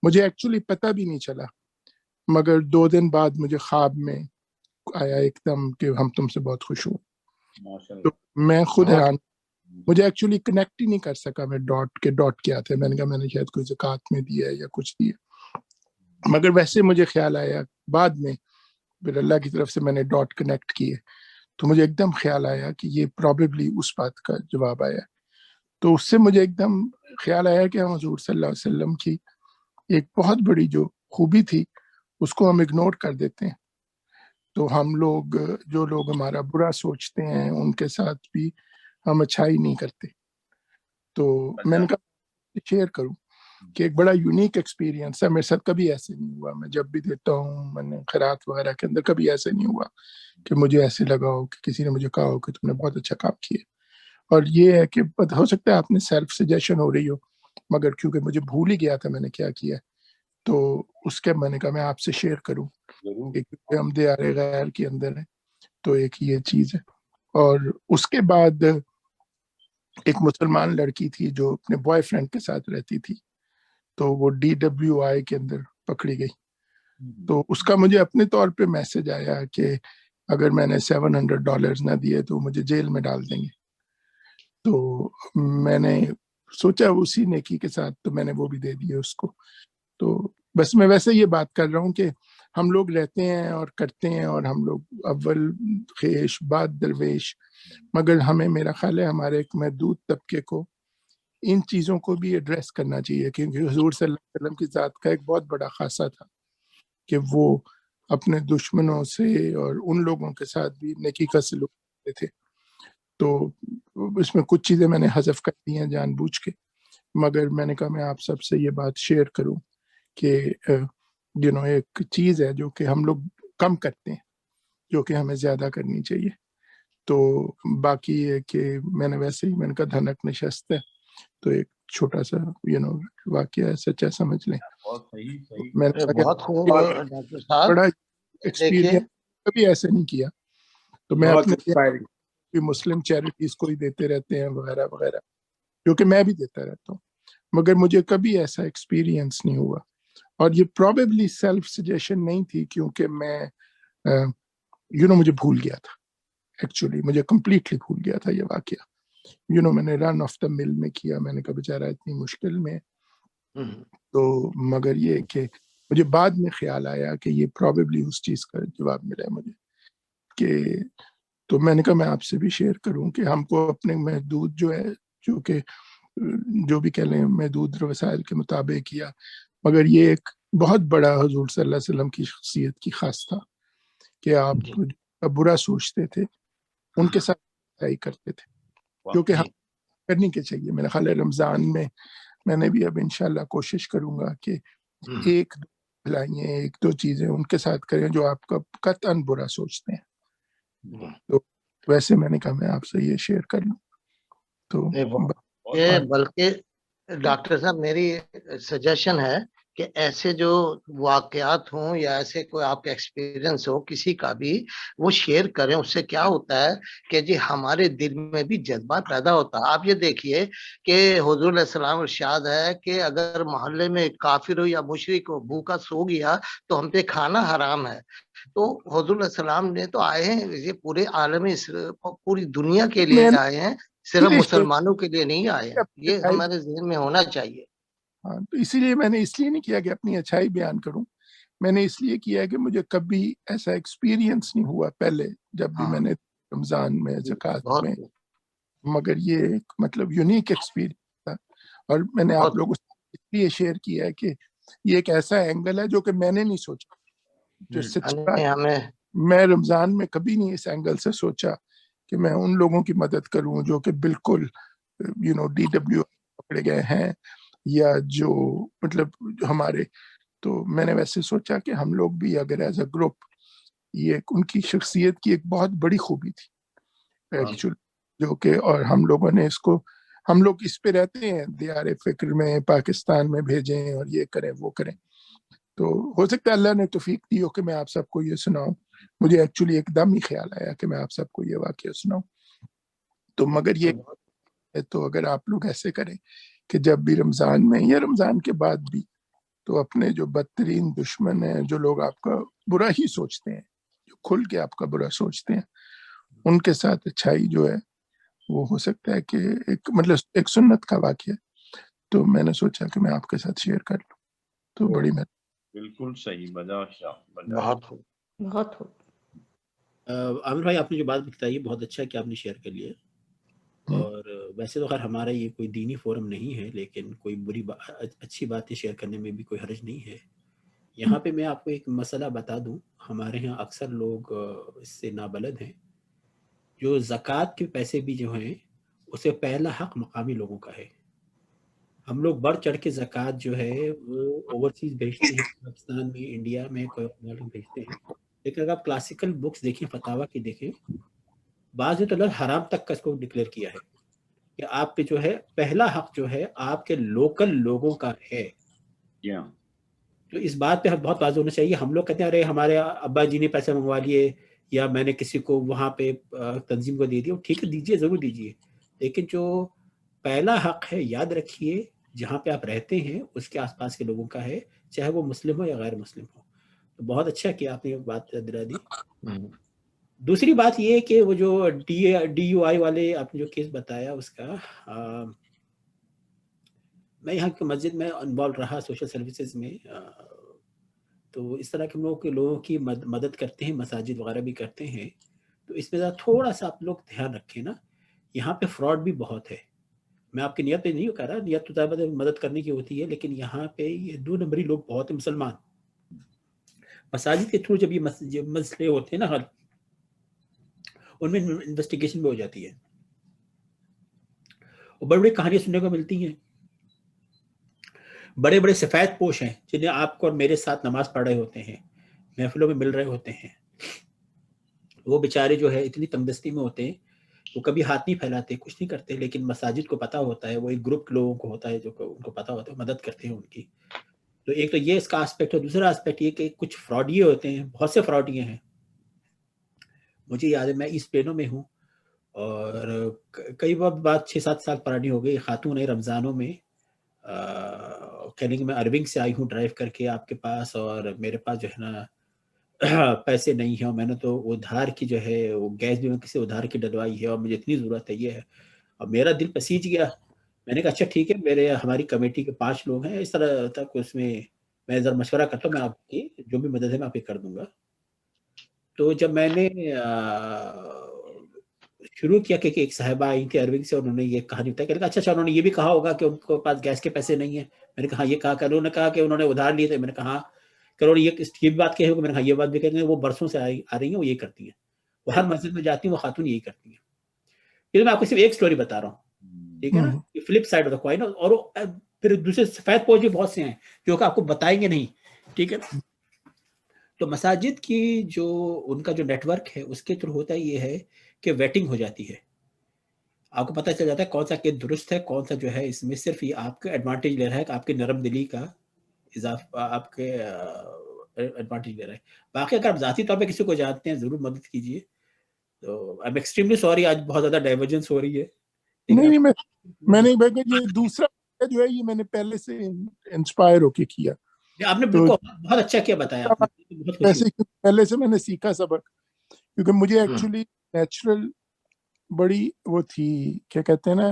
A: مجھے ایکچولی پتہ بھی نہیں چلا, مگر 2 دن بعد مجھے خواب میں آیا ایک دم کہ ہم تم سے بہت خوش ہوں. تو میں خود حیران, مجھے ایکچولی کنیکٹ ہی نہیں کر سکا میں ڈاٹ کیا تھے. میں نے کہا میں نے شاید کوئی زکوٰۃ میں دیا ہے یا کچھ دیا, مگر ویسے مجھے خیال آیا بعد میں, پھر اللہ کی طرف سے میں نے ڈاٹ کنیکٹ کیے تو مجھے ایک دم خیال آیا کہ یہ پرابیبلی اس بات کا جواب آیا. تو اس سے مجھے ایک دم خیال آیا کہ ہم حضور صلی اللہ علیہ وسلم کی ایک بہت بڑی جو خوبی تھی اس کو ہم اگنور کر دیتے ہیں. تو ہم لوگ جو لوگ ہمارا برا سوچتے ہیں ان کے ساتھ بھی ہم اچھائی نہیں کرتے. تو میں نے کہا شیئر کروں کہ ایک بڑا یونیک ایکسپیرینس ہے, میرے ساتھ کبھی ایسے نہیں ہوا. میں جب بھی دیتا ہوں میں نے خیرات وغیرہ کے اندر کبھی ایسے نہیں ہوا کہ مجھے ایسے لگا ہو کہ کسی نے مجھے کہا ہو کہ تم نے بہت اچھا کام کیا. اور یہ ہے کہ ہو سکتا ہے آپ نے سیلف سجیشن ہو رہی ہو, مگر کیونکہ مجھے بھول ہی گیا تھا میں نے کیا کیا, تو اس کے میں نے کہا میں آپ سے شیئر کروں کہ ہم دیار غیر کے اندر ہیں. تو ایک یہ چیز ہے. اور اس کے بعد ایک مسلمان لڑکی تھی جو اپنے بوائے فرینڈ کے ساتھ رہتی تھی, تو وہ DWI کے اندر پکڑی گئی. تو اس کا مجھے اپنے طور پہ میسج آیا کہ اگر میں نے $700 نہ دیے تو مجھے جیل میں ڈال دیں گے. تو میں نے سوچا اسی نیکی کے ساتھ تو میں نے وہ بھی دے دیے اس کو. تو بس میں ویسے یہ بات کر رہا ہوں کہ ہم لوگ رہتے ہیں اور کرتے ہیں, اور ہم لوگ اول خیش بعد درویش, مگر ہمیں میرا خیال ہے ہمارے ایک محدود طبقے کو ان چیزوں کو بھی ایڈریس کرنا چاہیے, کیونکہ حضور صلی اللہ علیہ وسلم کی ذات کا ایک بہت بڑا خاصہ تھا کہ وہ اپنے دشمنوں سے اور ان لوگوں کے ساتھ بھی نیکی کا سلوک کرتے تھے. تو اس میں کچھ چیزیں میں نے حذف کر دی ہیں جان بوجھ کے, مگر میں نے کہا میں آپ سب سے یہ بات شیئر کروں کہ ایک چیز ہے جو کہ ہم لوگ کم کرتے ہیں جو کہ ہمیں زیادہ کرنی چاہیے. تو باقی یہ کہ میں نے ویسے ہی میں نے کہا دھنک نشست ہے, تو ایک چھوٹا سا واقعہ ہے, سچا سمجھ لیں.
G: بہت خوب ڈاکٹر صاحب,
A: بڑا ایکسپیرینس کبھی ایسے نہیں کیا. تو میں اپنے مسلم چیریٹیز کو ہی دیتے رہتے ہیں وغیرہ وغیرہ, جو کہ میں بھی دیتا رہتا ہوں, مگر مجھے کبھی ایسا ایکسپیرینس نہیں ہوا. اور یہ پروبیبلی سیلف سجیشن نہیں تھی, کیونکہ میں مجھے بھول گیا تھا. ایکچولی مجھے کمپلیٹلی بھول گیا تھا یہ واقعہ. میں نے رن آف دا مل میں کیا, میں نے کہا بیچارہ اتنی مشکل میں. تو مگر یہ کہ مجھے بعد میں خیال آیا کہ یہ پروبیبلی اس چیز کا جواب ملا مجھے کہ, تو میں نے کہا میں آپ سے بھی شیئر کروں کہ ہم کو اپنے محدود جو ہے, جو کہ جو بھی کہہ لیں محدود وسائل کے مطابق کیا, مگر یہ ایک بہت بڑا حضور صلی اللہ علیہ وسلم کی شخصیت کی خاص تھا کہ آپ برا سوچتے تھے ان کے ساتھ اچھائی کرتے تھے, جو کہ ہم کرنی کے چاہیے. میرا خیال ہے رمضان میں نے بھی اب انشاءاللہ کوشش کروں گا کہ ایک دو بھلائیں, ایک دو چیزیں ان کے ساتھ کریں جو آپ کا قطعاً برا سوچتے ہیں. تو ویسے میں نے کہا میں آپ سے یہ شیئر کر لوں. تو
G: بلکہ ڈاکٹر صاحب میری سجیشن ہے کہ ایسے جو واقعات ہوں یا ایسے کوئی آپ کا ایکسپیرینس ہو کسی کا بھی، وہ شیئر کریں. اس سے کیا ہوتا ہے کہ جی ہمارے دل میں بھی جذبہ پیدا ہوتا ہے. آپ یہ دیکھیے کہ حضور علیہ السلام ارشاد ہے کہ اگر محلے میں کافر ہو یا مشرک ہو بھوکا سو گیا تو ہم پہ کھانا حرام ہے. تو حضور علیہ السلام نے تو آئے ہیں یہ پورے عالم پوری دنیا کے لیے آئے ہیں، صرف مسلمانوں کے لیے نہیں آئے ہیں. یہ ہمارے ذہن میں ہونا چاہیے.
A: ہاں، تو اسی لیے میں نے اس لیے نہیں کیا کہ اپنی اچھائی بیان کروں، میں نے اس لیے کیا کہ مجھے کبھی ایسا ایکسپیرینس نہیں ہوا پہلے جب بھی میں نے رمضان میں زکوٰۃ میں، مگر یہ ایک مطلب یونیک ایکسپیرینس تھا. اور میں نے آپ لوگوں سے اس لیے شیئر کیا ہے کہ یہ ایک ایسا اینگل ہے جو کہ میں نے نہیں سوچا. جو سچا میں رمضان میں کبھی نہیں اس اینگل سے سوچا کہ میں ان لوگوں کی مدد کروں جو کہ بالکل DW پکڑے گئے ہیں یا جو مطلب ہمارے. تو میں نے ویسے سوچا کہ ہم لوگ بھی اگر ایز اے گروپ، یہ ان کی شخصیت کی ایک بہت بڑی خوبی تھی ایکچولی، جو کہ اور ہم لوگوں نے اس کو، ہم لوگ اس پہ رہتے ہیں دیار فکر میں پاکستان میں بھیجیں اور یہ کریں وہ کریں. تو ہو سکتا ہے اللہ نے توفیق دی ہو کہ میں آپ سب کو یہ سناؤں. مجھے ایکچولی ایک دم ہی خیال آیا کہ میں آپ سب کو یہ واقعہ سناؤں. تو مگر یہ تو اگر آپ لوگ ایسے کریں کہ جب بھی رمضان میں یا رمضان کے بعد بھی، تو اپنے جو بدترین دشمن ہیں، جو لوگ آپ کا برا ہی سوچتے ہیں، جو کھل کے آپ کا برا سوچتے ہیں، ان کے ساتھ اچھائی جو ہے وہ ہو سکتا ہے کہ ایک مطلب ایک سنت کا واقعہ ہے. تو میں نے سوچا کہ میں آپ کے ساتھ شیئر کر لوں. تو بڑی
C: بالکل صحیح.
G: بہت
E: بہت
B: عامر بھائی آپ نے جو بات بتائی بہت اچھا کہ آپ نے شیئر کر لیا. اور ویسے تو خیر ہمارا یہ کوئی دینی فورم نہیں ہے، لیکن کوئی اچھی باتیں شیئر کرنے میں بھی کوئی حرج نہیں ہے. یہاں پہ میں آپ کو ایک مسئلہ بتا دوں، ہمارے یہاں اکثر لوگ اس سے نابلد ہیں. جو زکوٰۃ کے پیسے بھی جو ہیں اسے پہلا حق مقامی لوگوں کا ہے. ہم لوگ بڑھ چڑھ کے زکوٰۃ جو ہے وہ اوورسیز بھیجتے ہیں، پاکستان میں، انڈیا میں، کوئی ملک بھیجتے ہیں. لیکن اگر آپ کلاسیکل بکس دیکھیں، فتاویٰ کی دیکھیں، بعض تو حرام تک کا اس کو ڈکلیئر کیا ہے کہ آپ پہ جو ہے پہلا حق جو ہے آپ کے لوکل لوگوں کا ہے. تو اس بات پہ بہت واضح ہونا چاہیے. ہم لوگ کہتے ہیں ارے ہمارے ابا جی نے پیسے منگوا لیے یا میں نے کسی کو وہاں پہ تنظیم کو دے دیا. ٹھیک ہے، دیجیے، ضرور دیجیے، لیکن جو پہلا حق ہے یاد رکھیے جہاں پہ آپ رہتے ہیں اس کے آس پاس کے لوگوں کا ہے، چاہے وہ مسلم ہو یا غیر مسلم ہو. تو بہت اچھا کہ آپ نے بات دلا دی. دوسری بات یہ ہے کہ وہ جو DUI والے آپ نے جو کیس بتایا اس کا، میں یہاں کی مسجد میں انوالو رہا سوشل سروسز میں. تو اس طرح کے لوگوں کی مدد کرتے ہیں، مساجد وغیرہ بھی کرتے ہیں. تو اس میں تھوڑا سا آپ لوگ دھیان رکھیں نا، یہاں پہ فراڈ بھی بہت ہے. میں آپ کی نیت پہ نہیں کہہ رہا، نیت تو مدد کرنے کی ہوتی ہے، لیکن یہاں پہ یہ 2 نمبری لوگ بہت ہیں. مسلمان مساجد کے تھرو جب یہ مسئلے ہوتے ہیں نا حل، ان میں انویسٹیگیشن بھی ہو جاتی ہے اور بڑی بڑی کہانیاں سننے کو ملتی ہیں. بڑے بڑے سفید پوش ہیں جنہیں آپ کو اور میرے ساتھ نماز پڑھ رہے ہوتے ہیں، محفلوں میں مل رہے ہوتے ہیں. وہ بیچارے جو ہے اتنی تنگدستی میں ہوتے ہیں، وہ کبھی ہاتھ نہیں پھیلاتے، کچھ نہیں کرتے، لیکن مساجد کو پتا ہوتا ہے، وہ ایک گروپ لوگوں کو ہوتا ہے جو ان کو پتا ہوتا ہے، مدد کرتے ہیں ان کی. تو ایک تو یہ اس کا آسپیکٹ ہے. دوسرا آسپیکٹ یہ کہ کچھ فراڈیے ہوتے ہیں، بہت سے فراڈیے ہیں. مجھے یاد ہے میں ایسٹ پلینوں میں ہوں اور کئی بات 6-7 سال پرانی ہو گئی. خاتون ہے رمضانوں میں کہنے کہ میں ارونگ سے آئی ہوں ڈرائیو کر کے آپ کے پاس، اور میرے پاس جو ہے نا پیسے نہیں ہیں، اور میں نے تو ادھار کی جو ہے وہ گیس بھی میں کسی ادھار کی ڈلوائی ہے اور مجھے اتنی ضرورت ہے، یہ ہے. اور میرا دل پسیج گیا. میں نے کہا اچھا ٹھیک ہے، ہماری کمیٹی کے 5 لوگ ہیں، اس طرح تک اس میں ذرا مشورہ کرتا ہوں، میں آپ کی جو بھی مدد ہے میں آپ کی کر دوں گا. تو جب میں نے شروع کیا کہ ایک صاحبہ آئی تھی ارونگ سے، انہوں نے یہ کہانی بتائی کہ اچھا انہوں نے یہ بھی کہا ہوگا کہ ان کو پاس گیس کے پیسے نہیں ہیں. میں نے کہا یہ کہا کہ انہوں نے کہا کہ انہوں نے ادھار لیے تھے. میں نے کہا کہ انہوں نے یہ بھی بات کہی ہوگی. میں نے کہا یہ بات بھی کہیں گے، وہ برسوں سے آ رہی ہیں، وہ یہ کرتی ہیں، وہ ہر مسجد میں جاتی ہیں، وہ خاتون یہی کرتی ہیں. یہ میں آپ کو صرف ایک سٹوری بتا رہا ہوں، ٹھیک ہے نا، flip side of the coin. اور پھر دوسرے سفید پوش بھی بہت سے ہیں جو کہ آپ کو بتائیں گے نہیں، ٹھیک ہے نا. تو مساجد کی جو ان کا جو نیٹ ورک ہے اس کے تھرو ہوتا یہ ہے کہ ویٹنگ ہو جاتی ہے. آپ کو پتہ چل جاتا ہے کون سا کیس درست ہے، کون سا جو ہے اس میں صرف یہ آپ کا ایڈوانٹیج لے رہا ہے کہ آپ کی نرم دلی کا آپ کے ایڈوانٹیج لے رہا ہے. باقی اگر آپ ذاتی طور پہ کسی کو جانتے ہیں ضرور مدد کیجیے. تو آئی ایم ایکسٹریملی سوری آج بہت زیادہ ڈائیورجنس ہو رہی ہے.
A: نہیں میں نہیں بھائی, یہ دوسرا جو ہے یہ میں نے پہلے سے انسپائر ہو کے کیا.
B: آپ نے بالکل بہت اچھا کیا بتایا آپ نے,
A: ویسے پہلے سے میں نے سیکھا سبق, کیونکہ مجھے ایکچولی نیچرل بڑی وہ تھی, کیا کہتے ہیں نا,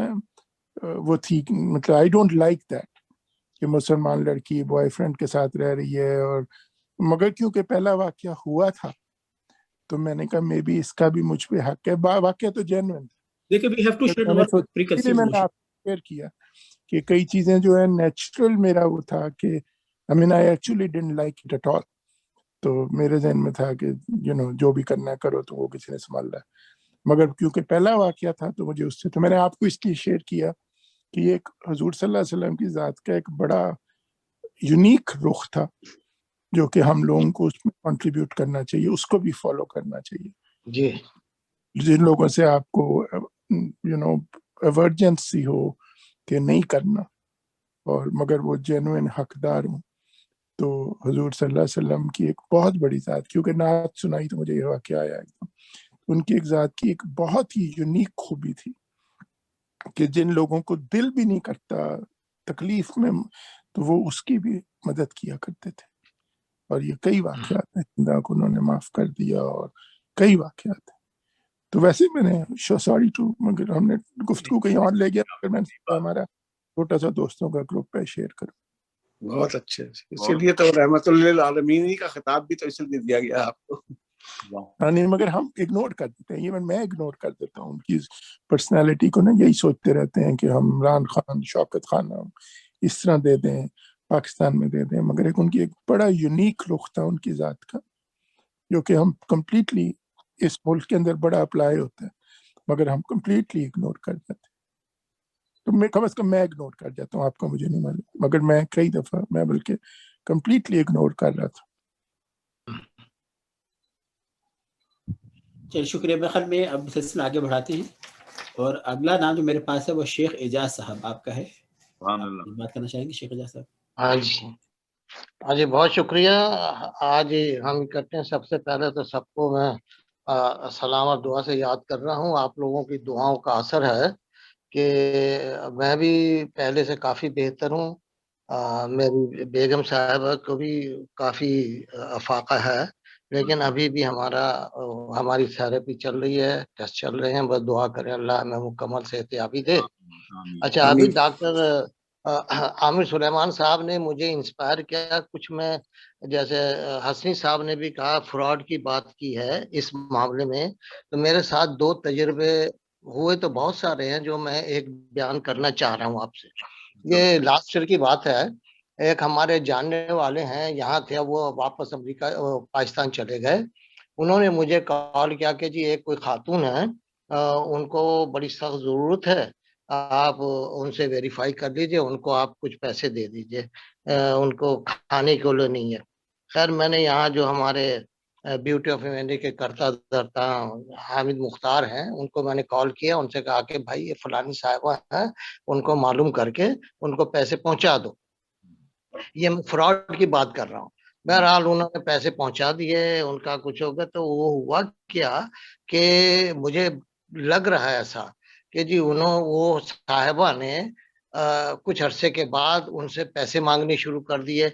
A: وہ تھی مطلب آئی ڈونٹ لائک دیٹ کہ مسلمان لڑکی بوائے فرینڈ کے ساتھ رہ رہی ہے. اور مگر کیونکہ پہلا واقعہ ہوا تھا تو میں نے کہا مے بی اس کا بھی مجھ پہ حق ہے. واقعہ تو جینوئن تھا, میں نے آپ کو شیئر کیا کہ کئی چیزیں جو ہے نیچرل میرا وہ تھا کہ I mean I actually didn't like it at all. تو میرے ذہن میں تھا کہ جو بھی کرنا ہے کرو, تو وہ کسی نے سنبھال رہا ہے. مگر کیونکہ پہلا واقعہ تھا تو مجھے اس سے, تو میں نے آپ کو اس لیے شیئر کیا کہ یہ ایک حضور صلی اللہ علیہ وسلم کی ذات کا ایک بڑا یونیک رخ تھا جو کہ ہم لوگوں کو اس میں کنٹریبیوٹ کرنا چاہیے, اس کو بھی فالو کرنا چاہیے.
G: جی,
A: جن لوگوں سے آپ کو ایورجنسی ہو کہ نہیں کرنا, اور مگر وہ جینوئن حقدار ہوں, تو حضور صلی اللہ علیہ وسلم کی ایک بہت بڑی ذات, کیونکہ نعت سنائی تو مجھے یہ واقعہ آیا ایک دم, ان کی ایک ذات کی ایک بہت ہی یونیک خوبی تھی کہ جن لوگوں کو دل بھی نہیں کرتا تکلیف میں, تو وہ اس کی بھی مدد کیا کرتے تھے. اور یہ کئی واقعات ہیں, خدا کو انہوں نے معاف کر دیا, اور کئی واقعات ہیں. تو ویسے میں نے سوری ٹو, مگر ہم نے گفتگو کہیں اور لے گیا, پھر میں نے ہمارا چھوٹا سا دوستوں کا گروپ ہے شیئر کروں.
I: بہت اچھے, اسی لیے تو رحمت للعالمین کا خطاب بھی تو اس لیے دیا گیا آپ کو.
A: نہیں, مگر ہم اگنور کر دیتے ہیں, ایون میں اگنور کر دیتا ہوں ان کی پرسنالٹی کو نا. یہی سوچتے رہتے ہیں کہ ہم عمران خان, شوکت خان اس طرح دے دیں, پاکستان میں دے دیں. مگر ان کی ایک بڑا یونیک رخ تھا ان کی ذات کا, جو کہ ہم کمپلیٹلی اس ملک کے اندر بڑا اپلائی ہوتا ہے, مگر ہم کمپلیٹلی اگنور کر دیتے ہیں. تو میں کم از کم میں اگنور کر جاتا ہوں, آپ کا مجھے نہیں معلوم, مگر میں کئی دفعہ میں بلکہ کمپلیٹلی اگنور کر رہا تھا.
B: چلیے شکریہ. میں خیال میں اب سلسلہ آگے بڑھاتے ہیں, اور اگلا نام جو میرے پاس ہے وہ شیخ اعجاز صاحب آپ کا ہے. بات کرنا چاہیں گے شیخ اعجاز صاحب؟
G: ہاں جی, بہت شکریہ. آج ہم کرتے ہیں, سب سے پہلے تو سب کو میں سلام اور دعا سے یاد کر رہا ہوں. آپ لوگوں کی دعاؤں کا اثر ہے کہ میں بھی پہلے سے کافی بہتر ہوں. میری بیگم صاحبہ کو بھی کافی افاقہ ہے, لیکن ابھی بھی ہماری تھراپی چل رہی ہے, ٹیسٹ چل رہے ہیں. بس دعا کریں اللہ ہمیں مکمل صحت یابی دے. اچھا, ابھی ڈاکٹر عامر سلیمان صاحب نے مجھے انسپائر کیا. کچھ میں جیسے حسنی صاحب نے بھی کہا فراڈ کی بات کی ہے اس معاملے میں, تو میرے ساتھ 2 تجربے ہوئے تو بہت سارے ہیں جو میں ایک بیان کرنا چاہ رہا ہوں آپ سے. یہ لاسٹ ایئر کی بات ہے. ایک ہمارے جاننے والے ہیں, یہاں تھے, وہ واپس امریکہ پاکستان چلے گئے. انہوں نے مجھے کال کیا کہ جی ایک کوئی خاتون ہے, ان کو بڑی سخت ضرورت ہے, آپ ان سے ویریفائی کر لیجئے, ان کو آپ کچھ پیسے دے دیجئے, ان کو کھانے کے لیے نہیں ہے. خیر میں نے یہاں جو ہمارے بیوٹی آف ہیومینٹی کے کرتا دھرتا حامد مختار ہیں, ان کو میں نے کال کیا, ان سے کہا کہ بھائی یہ فلانی صاحبہ ہیں, ان کو معلوم کر کے ان کو پیسے پہنچا دو. یہ میں فراڈ کی بات کر رہا ہوں. بہرحال انہوں نے پیسے پہنچا دیے, ان کا کچھ ہو گیا. تو وہ ہوا کیا کہ مجھے لگ رہا ہے ایسا کہ جی وہ صاحبہ نے کچھ عرصے کے بعد ان سے پیسے مانگنے شروع کر دیے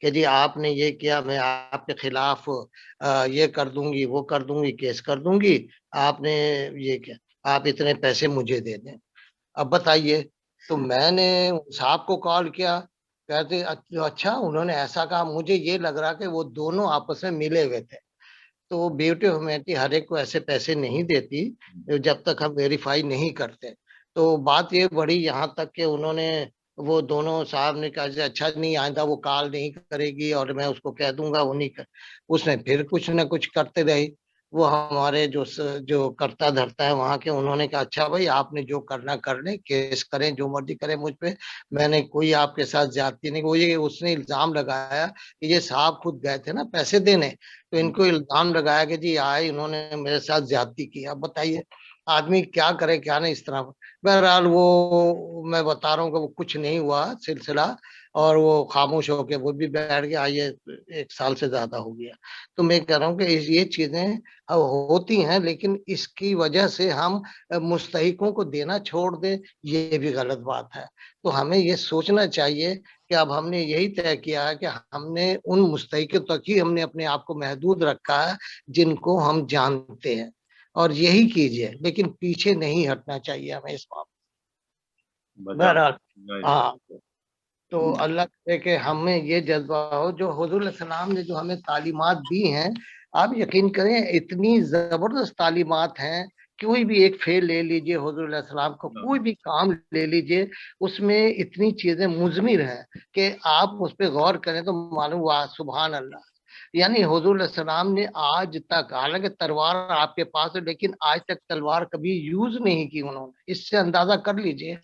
G: کہ جی آپ نے یہ کیا, میں آپ کے خلاف یہ کر دوں گی, وہ کر دوں گی, کیس کر دوں گی, آپ نے یہ کیا, آپ اتنے پیسے مجھے دے دیں. اب بتائیے. تو میں نے صاحب کو کال کیا, کہتے اچھا انہوں نے ایسا کہا. مجھے یہ لگ رہا کہ وہ دونوں آپس میں ملے ہوئے تھے. تو بیوٹی آف ہیومینٹی ہر ایک کو ایسے پیسے نہیں دیتی جب تک ہم ویریفائی نہیں کرتے. تو بات یہ بڑھی یہاں تک کہ انہوں نے, وہ دونوں صاحب نے کہا اچھا نہیں آئندہ وہ کال نہیں کرے گی اور میں اس کو کہہ دوں گا, وہ نہیں کر. اس نے پھر کچھ نہ کچھ کرتے رہی. وہ ہمارے جو کرتا دھرتا ہے وہاں کے, انہوں نے کہا اچھا بھائی آپ نے جو کرنا کر لیں, کیس کریں, جو مرضی کریں مجھ پہ, میں نے کوئی آپ کے ساتھ زیادتی نہیں. وہ یہ اس نے الزام لگایا کہ یہ صاحب خود گئے تھے نا پیسے دینے, تو ان کو الزام لگایا کہ جی آئے انہوں نے میرے ساتھ زیادتی کی. اب بتائیے آدمی کیا کرے کیا نہیں اس طرح. بہرحال وہ میں بتا رہا ہوں کہ وہ کچھ نہیں ہوا سلسلہ. اور وہ خاموش ہو کے وہ بھی بیٹھ گیا، یہ 1 سال سے زیادہ ہو گیا. تو میں کہہ رہا ہوں کہ یہ چیزیں ہوتی ہیں، لیکن اس کی وجہ سے ہم مستحقوں کو دینا چھوڑ دیں، یہ بھی غلط بات ہے. تو ہمیں یہ سوچنا چاہیے کہ اب ہم نے یہی طے کیا ہے کہ ہم نے ان مستحقوں تک ہی ہم نے اپنے آپ کو محدود رکھا ہے جن کو ہم جانتے ہیں، اور یہی کیجئے، لیکن پیچھے نہیں ہٹنا چاہیے ہمیں اس بات. بہرحال ہاں، تو اللہ کرے کہ ہمیں یہ جذبہ ہو جو حضور علیہ السلام نے جو ہمیں تعلیمات دی ہیں. آپ یقین کریں اتنی زبردست تعلیمات ہیں. کوئی بھی ایک فعل لے لیجئے حضور علیہ السلام کو، کوئی بھی کام لے لیجئے، اس میں اتنی چیزیں مضمر ہیں کہ آپ اس پہ غور کریں تو معلوم ہوا سبحان اللہ. یعنی حضور علیہ السلام نے آج تک، حالانکہ تلوار آپ کے پاس ہے لیکن آج تک تلوار کبھی یوز نہیں کی انہوں نے. اس سے اندازہ کر لیجئے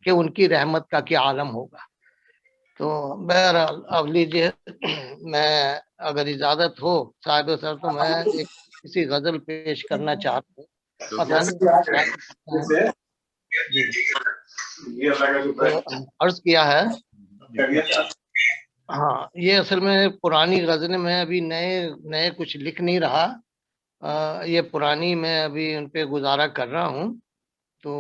G: کہ ان کی رحمت کا کیا عالم ہوگا. تو بہرحال اب لیجیے، میں اگر اجازت ہو صاحب سر تو میں ایک کسی غزل پیش کرنا چاہتا ہوں. پتہ نہیں عرض کیا ہے. ہاں، یہ اصل میں پرانی غزلیں میں ابھی نئے کچھ لکھ نہیں رہا. یہ پرانی میں ابھی ان پہ گزارا کر رہا ہوں. تو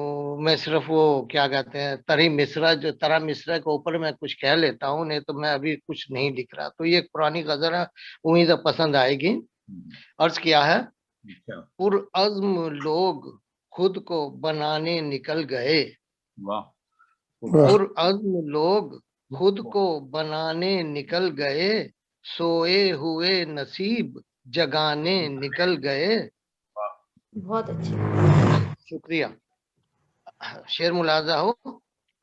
G: میں صرف وہ کیا کہتے ہیں ترا مصرع کے اوپر میں کچھ کہہ لیتا ہوں، نہیں تو میں ابھی کچھ نہیں لکھ رہا. تو یہ ایک پرانی غزل ہے، امید ہے پسند آئے گی. عرض کیا ہے، پرعزم لوگ خود کو بنانے نکل گئے. پرعزم لوگ خود کو بنانے نکل گئے، سوئے ہوئے نصیب جگانے نکل گئے.
E: بہت اچھی.
G: شکریہ. شعر ملاحظہ ہو.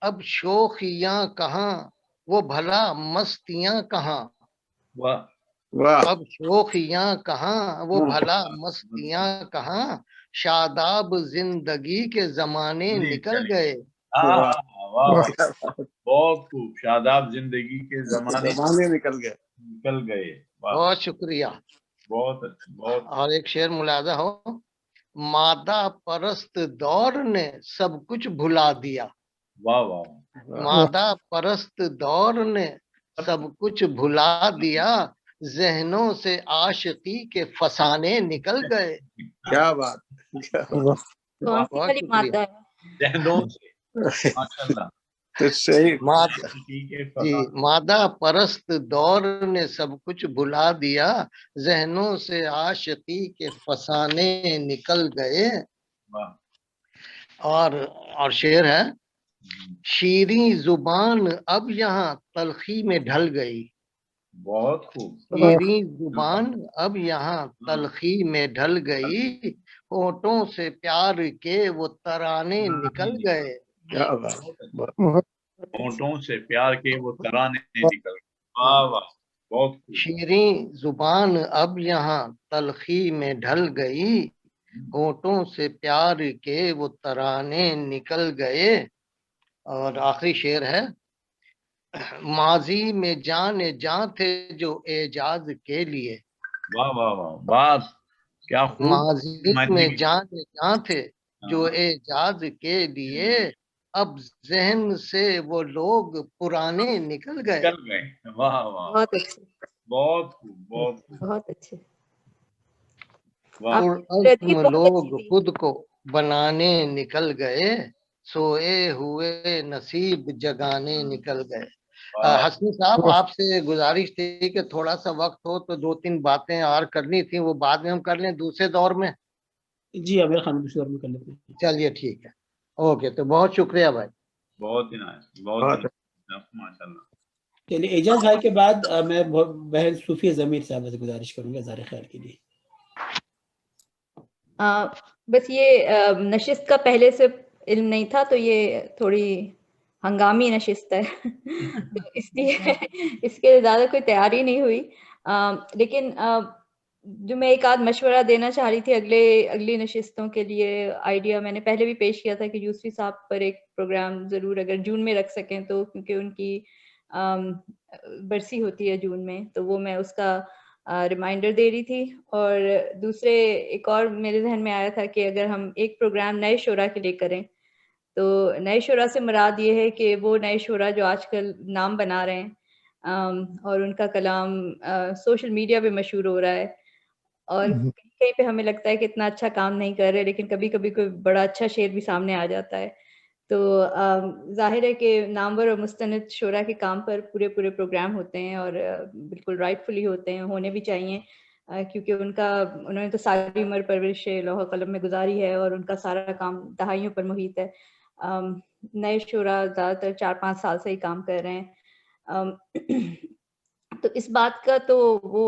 G: اب شوخیاں کہاں وہ بھلا مستیاں کہاں. اب شوخیاں کہاں وہ بھلا مستیاں کہاں، شاداب زندگی کے زمانے نکل گئے.
C: بہت خوب. شاداب زندگی کے زمانے
I: نکل گئے.
G: بہت شکریہ.
C: بہت اچھا. بہت.
G: اور ایک شعر ملاحظہ ہو. مادہ پرست دور نے سب کچھ بھلا دیا.
C: واہ واہ.
G: مادہ پرست دور نے سب کچھ بھلا دیا، ذہنوں سے عاشقی کے فسانے نکل گئے.
I: کیا بات.
E: کون سی والی مادہ ہے؟
C: ذہنوں سے. ماشاءاللہ.
G: مادہ پرست دور نے سب کچھ بھلا دیا، ذہنوں سے عاشقی کے فسانے نکل گئے. اور شعر ہے، شیریں زبان اب یہاں تلخی میں ڈھل گئی.
C: بہت خوب.
G: شیریں زبان اب یہاں تلخی میں ڈھل گئی، ہونٹوں سے پیار کے وہ ترانے نکل گئے.
C: ہونٹوں سے پیار کے وہ ترانے نکل گئے. واہ واہ. بہت خوب.
G: شیریں زبان اب یہاں تلخی میں ڈھل گئی، ہونٹوں سے پیار کے وہ ترانے نکل گئے. اور آخری شعر ہے، ماضی میں جان تھے جو اعجاز کے لیے.
C: واہ واہ واہ. بات کیا خوب.
G: ماضی میں جان تھے جو اعجاز کے لیے، اب ذہن سے وہ لوگ پرانے نکل گئے.
C: واہ واہ.
E: بہت اچھے.
C: بہت خوب. بہت خوب.
E: بہت اچھے.
G: لوگ خود کو بنانے نکل گئے، سوئے ہوئے نصیب جگانے نکل گئے. حسنی صاحب، آپ سے گزارش تھی کہ تھوڑا سا وقت ہو تو 2-3 باتیں اور کرنی تھی، وہ بعد میں ہم کر لیں دوسرے دور میں.
B: جی ابھی خان دوسرے دور میں کر لیتے ہیں.
G: چلیے ٹھیک ہے. اوکے، تو بہت شکریہ بھائی.
C: بہت بہت ماشاءاللہ.
B: چلیے اعجاز بھائی کے بعد میں بہن صوفیہ ضمیر صاحبہ سے گزارش کروں گا اظہار خیال کے لیے.
E: بس یہ نشست کا پہلے سے علم نہیں تھا، تو یہ تھوڑی ہنگامی نشست ہے تو اس لیے اس کے زیادہ کوئی تیاری نہیں ہوئی. لیکن جو میں ایک آدھ مشورہ دینا چاہ رہی تھی اگلی نشستوں کے لیے، آئیڈیا میں نے پہلے بھی پیش کیا تھا کہ یوسفی صاحب پر ایک پروگرام ضرور اگر جون میں رکھ سکیں تو، کیونکہ ان کی برسی ہوتی ہے جون میں، تو وہ میں اس کا ریمائنڈر دے رہی تھی. اور دوسرے ایک اور میرے ذہن میں آیا تھا کہ اگر ہم ایک پروگرام نئے شعراء کے لیے کریں تو نئے شعراء سے مراد یہ ہے کہ وہ نئے شعراء جو آج کل نام بنا رہے ہیں اور ان کا کلام سوشل میڈیا پہ مشہور ہو رہا ہے، اور کہیں پہ ہمیں لگتا ہے کہ اتنا اچھا کام نہیں کر رہے، لیکن کبھی کبھی کوئی بڑا اچھا شعر بھی سامنے آ جاتا ہے. تو ظاہر ہے کہ نامور اور مستند شعراء کے کام پر پورے پروگرام ہوتے ہیں، اور بالکل رائٹ فلی ہوتے ہیں، ہونے بھی چاہیے، کیونکہ انہوں نے تو ساری عمر پرورش لوح قلم میں گزاری ہے، اور ان کا سارا کام دہائیوں پر محیط ہے. نئے شعراء زیادہ تر 4-5 سال سے ہی کام کر رہے ہیں. تو اس بات کا تو وہ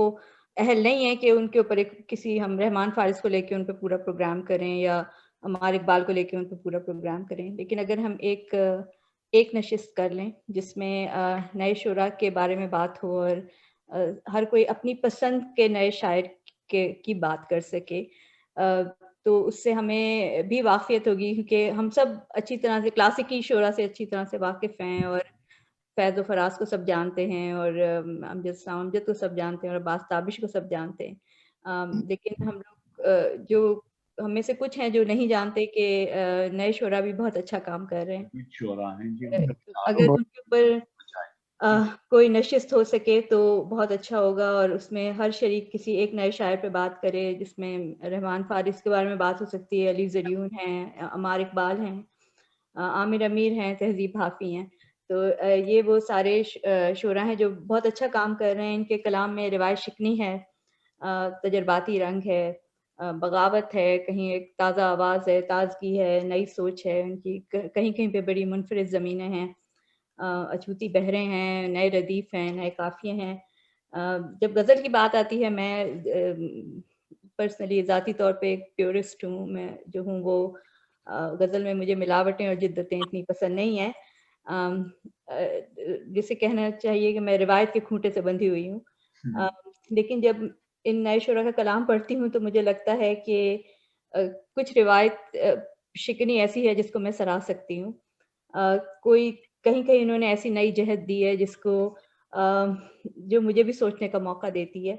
E: اہل نہیں ہے کہ ان کے اوپر کسی ہم رحمان فارس کو لے کے ان پہ پورا پروگرام کریں، یا عمار اقبال کو لے کے ان پہ پورا پروگرام کریں. لیکن اگر ہم ایک نشست کر لیں جس میں نئے شعراء کے بارے میں بات ہو، اور ہر کوئی اپنی پسند کے نئے شاعر کی بات کر سکے، تو اس سے ہمیں بھی واقفیت ہوگی، کیونکہ ہم سب اچھی طرح سے کلاسیکی شعراء سے اچھی طرح سے واقف ہیں، اور فیض و فراز کو سب جانتے ہیں، اور امجد کو سب جانتے ہیں، اور عباس تابش کو سب جانتے ہیں. لیکن ہم لوگ جو ہم میں سے کچھ ہیں جو نہیں جانتے کہ نئے شعراء بھی بہت اچھا کام کر رہے ہیں. اگر ان کے اوپر کوئی نشست ہو سکے تو بہت اچھا ہوگا، اور اس میں ہر شریک کسی ایک نئے شاعر پہ بات کرے، جس میں رحمان فارس کے بارے میں بات ہو سکتی ہے، علی زریون ہیں، عمار اقبال ہیں، عامر امیر ہیں، تہذیب حافظ ہیں. تو یہ وہ سارے شعراء ہیں جو بہت اچھا کام کر رہے ہیں. ان کے کلام میں روایت شکنی ہے، تجرباتی رنگ ہے، بغاوت ہے، کہیں ایک تازہ آواز ہے، تازگی ہے، نئی سوچ ہے ان کی، کہیں کہیں پہ بڑی منفرد زمینیں ہیں، اچھوتی بہریں ہیں، نئے ردیف ہیں، نئے قافیے ہیں. جب غزل کی بات آتی ہے، میں پرسنلی ذاتی طور پہ ایک پیورسٹ ہوں. میں جو ہوں وہ غزل میں مجھے ملاوٹیں اور جدتیں اتنی پسند نہیں ہیں. جسے کہنا چاہیے کہ میں روایت کے کھوٹے سے بندھی ہوئی ہوں. لیکن جب ان نئے شعراء کا کلام پڑھتی ہوں تو مجھے لگتا ہے کہ کچھ روایت شکنی ایسی ہے جس کو میں سراہ سکتی ہوں. کوئی کہیں کہیں انہوں نے ایسی نئی جہت دی ہے جس کو جو مجھے بھی سوچنے کا موقع دیتی ہے.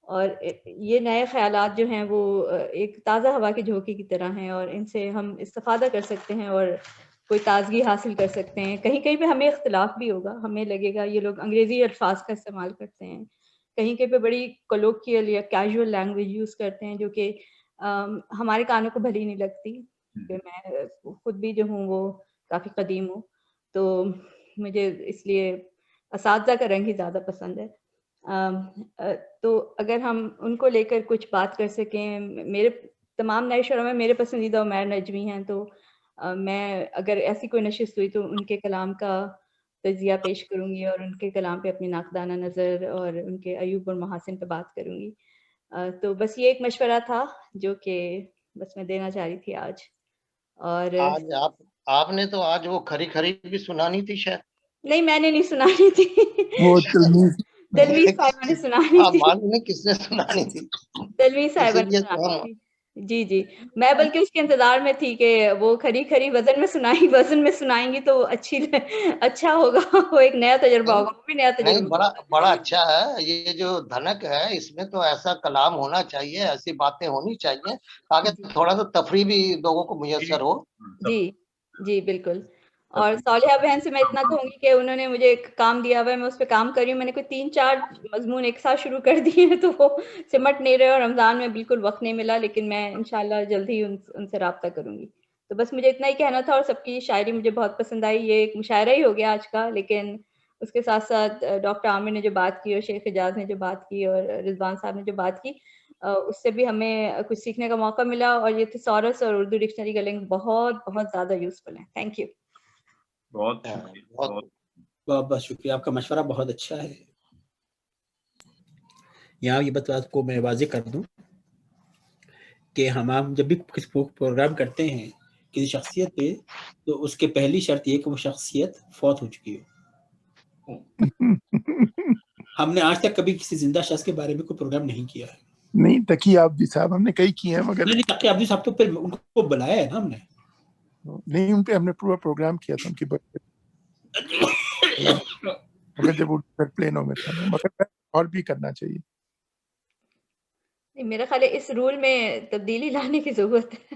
E: اور یہ نئے خیالات جو ہیں وہ ایک تازہ ہوا کے جھونکے کی طرح ہیں، اور ان سے ہم استفادہ کر سکتے ہیں اور کوئی تازگی حاصل کر سکتے ہیں. کہیں کہیں پہ ہمیں اختلاف بھی ہوگا، ہمیں لگے گا یہ لوگ انگریزی الفاظ کا استعمال کرتے ہیں، کہیں کہیں پہ بڑی کولوکیل یا کیجول لینگویج یوز کرتے ہیں جو کہ ہمارے کانوں کو بھلی نہیں لگتی. کہ میں خود بھی جو ہوں وہ کافی قدیم ہوں، تو مجھے اس لیے اساتذہ کا رنگ ہی زیادہ پسند ہے. تو اگر ہم ان کو لے کر کچھ بات کر سکیں، میرے تمام نئے شعراء میں میرے پسندیدہ عمیر نجوی ہیں، تو میں اگر ایسی کوئی نشست ہوئی تو ان کے کلام کا تجزیہ پیش کروں گی، اور ان کے کلام پہ اپنی ناقدانہ نظر اور ان کے عیوب اور محاسن پہ بات کروں گی. تو بس یہ ایک مشورہ تھا جو کہ بس میں دینا چاہ رہی تھی آج. اور
G: آج آپ نے تو آج وہ کھری کھری بھی سنانی تھی شاید.
E: نہیں، میں نے نہیں سنانی تھی،
A: وہ
E: تلویز صاحبہ نے سنانی تھی.
G: معلوم نہیں کس نے سنانی تھی،
E: تلویز صاحبہ نے
G: اسی لیے تو
E: سنانی
G: ہم
E: تھی. جی جی، میں بلکہ اس کے انتظار میں تھی کہ وہ کھری کھری وزن میں سنائیں گی تو اچھا ہوگا، وہ ایک نیا تجربہ ہوگا، وہ بھی نیا
G: نہیں،
E: تجربہ.
G: بڑا اچھا ہے. یہ جو دھنک ہے اس میں تو ایسا کلام ہونا چاہیے، ایسی باتیں ہونی چاہیے تاکہ تھوڑا سا تفریح بھی لوگوں کو میسر ہو.
E: جی جی بالکل. اور صالحہ بہن سے میں اتنا کہوں گی کہ انہوں نے مجھے ایک کام دیا ہوا ہے، میں اس پہ کام کر رہی ہوں. میں نے کوئی 3-4 مضمون ایک ساتھ شروع کر دیے ہیں تو وہ سمٹ نہیں رہے، اور رمضان میں بالکل وقت نہیں ملا، لیکن میں انشاءاللہ جلد ہی ان سے رابطہ کروں گی. تو بس مجھے اتنا ہی کہنا تھا. اور سب کی شاعری مجھے بہت پسند آئی. یہ ایک مشاعرہ ہی ہو گیا آج کا، لیکن اس کے ساتھ ساتھ ڈاکٹر عامر نے جو بات کی، اور شیخ اجاز نے جو بات کی، اور رضوان صاحب نے جو بات کی، اس سے بھی ہمیں کچھ سیکھنے کا موقع ملا. اور یہ تھیسورس اور اردو ڈکشنری کا لنک بہت بہت زیادہ یوزفل ہے. Thank you.
C: بہت
B: بہت شکریہ، آپ کا مشورہ بہت اچھا ہے. یہاں یہ بات کو میں واضح کر دوں کہ ہم جب بھی کسی پروگرام کرتے ہیں کسی شخصیت پہ، تو اس کے پہلی شرط یہ کہ وہ شخصیت فوت ہو چکی ہو. ہم نے آج تک کبھی کسی زندہ شخص کے بارے میں کوئی پروگرام نہیں کیا ہے.
A: نہیں، تقی آبدی صاحب ہم نے کئی کیے ہیں، مگر
B: نہیں، تقی آبدی صاحب تو پھر ان کو بلایا ہے نا ہم نے.
A: نہیں، ان پہ ہم نے پورا پروگرام کیا تھا ان کی برتھ مگر جب وہ پلینوں میں تھا، مگر اور بھی کرنا چاہیے.
E: میرا خیال ہے اس رول میں تبدیلی لانے کی ضرورت ہے.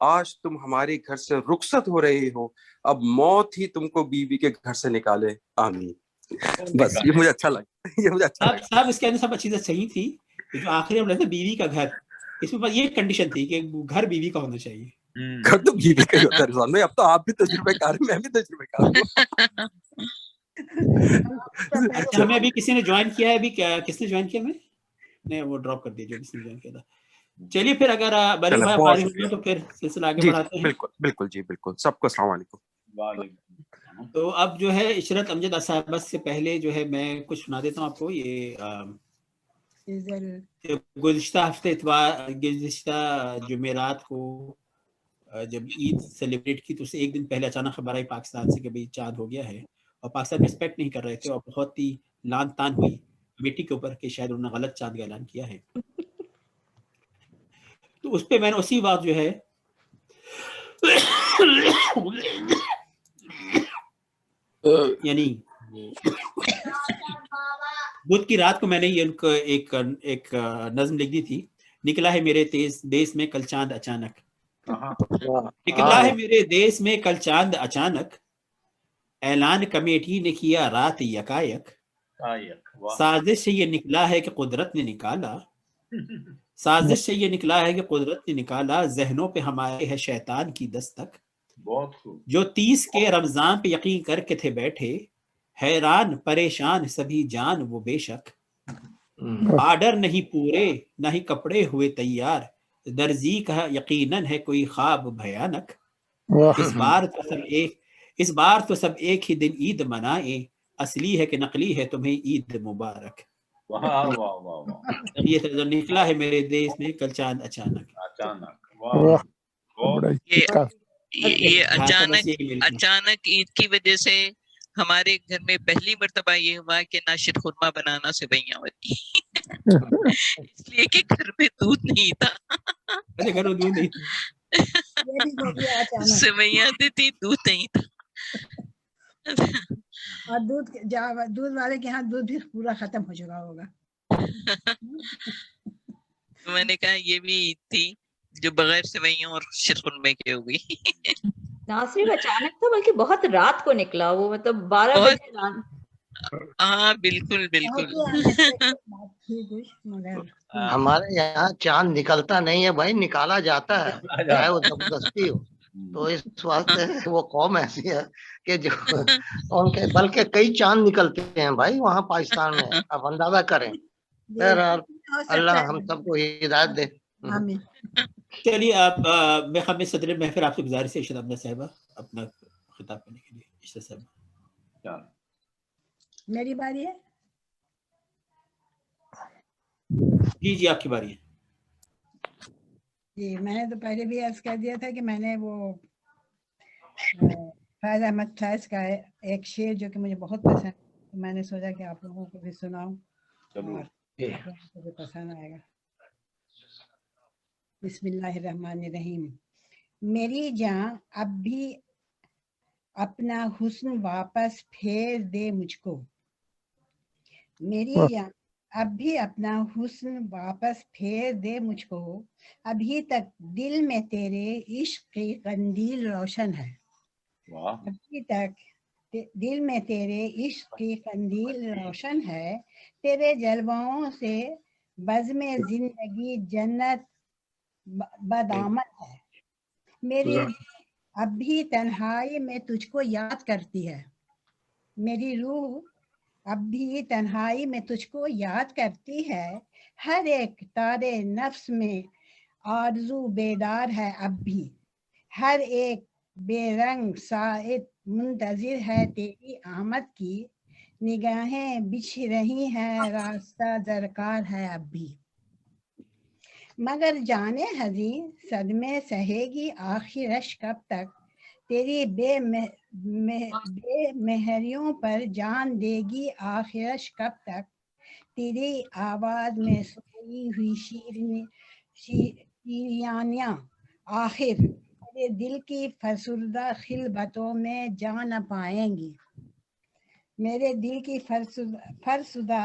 J: آج تم ہمارے گھر سے رخصت ہو رہے ہو، اب موت ہی تم کو بیوی کے گھر سے نکالے، آمین. بس یہ مجھے اچھا لگا، یہ مجھے اچھا لگا.
B: صاحب اس کے اندر سب چیزیں صحیح تھی. جو آخری ہم لگتا بیوی کا گھر، اس میں یہ کنڈیشن تھی کہ گھر بیوی کا ہونا چاہیے.
J: گھر تو بیوی کا ہی ہوتا ہے رضوان بھائی. اب تو آپ بھی تجربے کار ہیں، میں بھی تجربے کار ہوں.
B: اچھا ہمیں ابھی کسی نے جوائن کیا ہے، ابھی کس نے جوائن کیا؟ ہمیں نہیں، وہ ڈراپ کر دیجیے کس نے جوائن کیا تھا. چلیے پھر اگر بلک بھائی فارغ ہوئے تو پھر سلسلہ آگے بڑھاتے ہیں.
J: بالکل بالکل جی بالکل. سب کو السلام علیکم.
B: تو اب جو ہے عشرت امجد صاحبہ سے پہلے جو ہے میں کچھ سنا دیتا ہوں آپ کو. یہ گزشتہ ہفتے گزشتہ جمعرات کو جب عید سیلیبریٹ کی تو اس سے ایک دن پہلے اچانک خبر آئی پاکستان سے کہ بھئی چاند ہو گیا ہے، اور پاکستان میں ایکسپیکٹ نہیں کر رہے تھے، اور بہت ہی لان تان ہوئی کمیٹی کے اوپر کہ شاید انہوں نے غلط چاند کا اعلان کیا ہے. تو اس پہ میں نے اسی وقت جو ہے یعنی بدھ کی رات کو میں نے یہ ایک نظم لکھ دی تھی. نکلا ہے میرے دیس میں کل چاند اچانک، نکلا ہے میرے دیس میں کل چاند اچانک، اعلان کمیٹی نے کیا رات یکایک، سازش سے یہ نکلا ہے کہ قدرت نے نکالا، سازش سے یہ نکلا ہے کہ قدرت نے نکالا، ذہنوں پہ ہمارے ہے شیطان کی دستک. جو 30 کے رمضان پہ یقین کر کے تھے بیٹھے، حیران پریشان سبھی جان وہ بے شک. آرڈر نہیں پورے نہ ہی کپڑے ہوئے تیار، درزی کا یقیناً ہے کوئی خواب بھیانک. اس بار تو سب ایک ہی دن عید منائیں، اصلی ہے کہ نقلی ہے تمہیں عید مبارک. یہ نکلا ہے میرے دیس میں کل چاند اچانک.
F: یہ اچانک عید کی وجہ سے ہمارے گھر میں پہلی مرتبہ یہ ہوا کہ ناشر خورما بنانا سویاں بنی، اس لیے کہ گھر میں دودھ نہیں تھا.
B: گھر میں دودھ نہیں
F: تھا، سویاں تھی، دودھ نہیں تھا.
D: اور دودھ والے کے ہاں دودھ بھی پورا ختم ہو چکا ہوگا.
F: میں نے کہا یہ بھی عید تھی جو بغیر سویوں اور شیرخرمے کے ہو گئی.
E: نہ صرف اچانک تھا بلکہ بہت رات کو نکلا وہ، مطلب 12 بجے.
F: ہاں بالکل بالکل.
G: ہمارے یہاں چاند نکلتا نہیں ہے بھائی، نکالا جاتا ہے چاہے وہ زبردستی ہو. تو اس واسطے وہ قوم ایسی ہے کہ جو ان کے بلکہ کئی چاند نکلتے ہیں بھائی وہاں پاکستان میں، آپ اندازہ کریں. اللہ ہم سب کو ہدایت دے.
B: چلیے آپ میں صدر محفل آپ سے گزارش ہے عشرت امجد صاحبہ اپنا خطاب کرنے کے لیے. عشرت صاحبہ
D: میری باری ہے.
B: جی آپ کی باری ہے.
D: جی میں نے تو پہلے بھی عرض کر دیا تھا کہ میں نے وہ فیض احمد فیض کا ایک شعر جو کہ مجھے بہت پسند، میں نے سوچا کہ آپ لوگوں کو بھی سناؤں اور آپ لوگوں کو بھی پسند آئے گا. بسم اللہ الرحمن الرحیم. میری جان اب بھی اپنا حسن واپس پھیر دے مجھ کو، میری جان اب بھی اپنا حسن واپس پھیر دے مجھ کو، ابھی تک دل میں تیرے عشق کی قندیل روشن ہے، ابھی تک دل میں تیرے عشق کی قندیل روشن ہے، تیرے جلووں سے بزم زندگی جنت بدامن ہے. میری اب بھی تنہائی میں تجھ کو یاد کرتی ہے، میری روح اب بھی تنہائی میں تجھ کو یاد کرتی ہے، ہر ایک تارے نفس میں آرزو بیدار ہے اب بھی، ہر ایک بے رنگ ساعد منتظر ہے تیری آمد کی، نگاہیں بچھ رہی ہیں راستہ درکار ہے اب بھی، مگر جانے حزین صدمے سہے گی آخرش کب تک، تیری بے مہریوں پر جان دے گی آخرش کب تک، تیری آواز میں سوئی ہوئی شیریانیاں آخر میرے دل کی فرسودہ خلبتوں میں جا نہ پائیں گی، میرے دل کی فرسودہ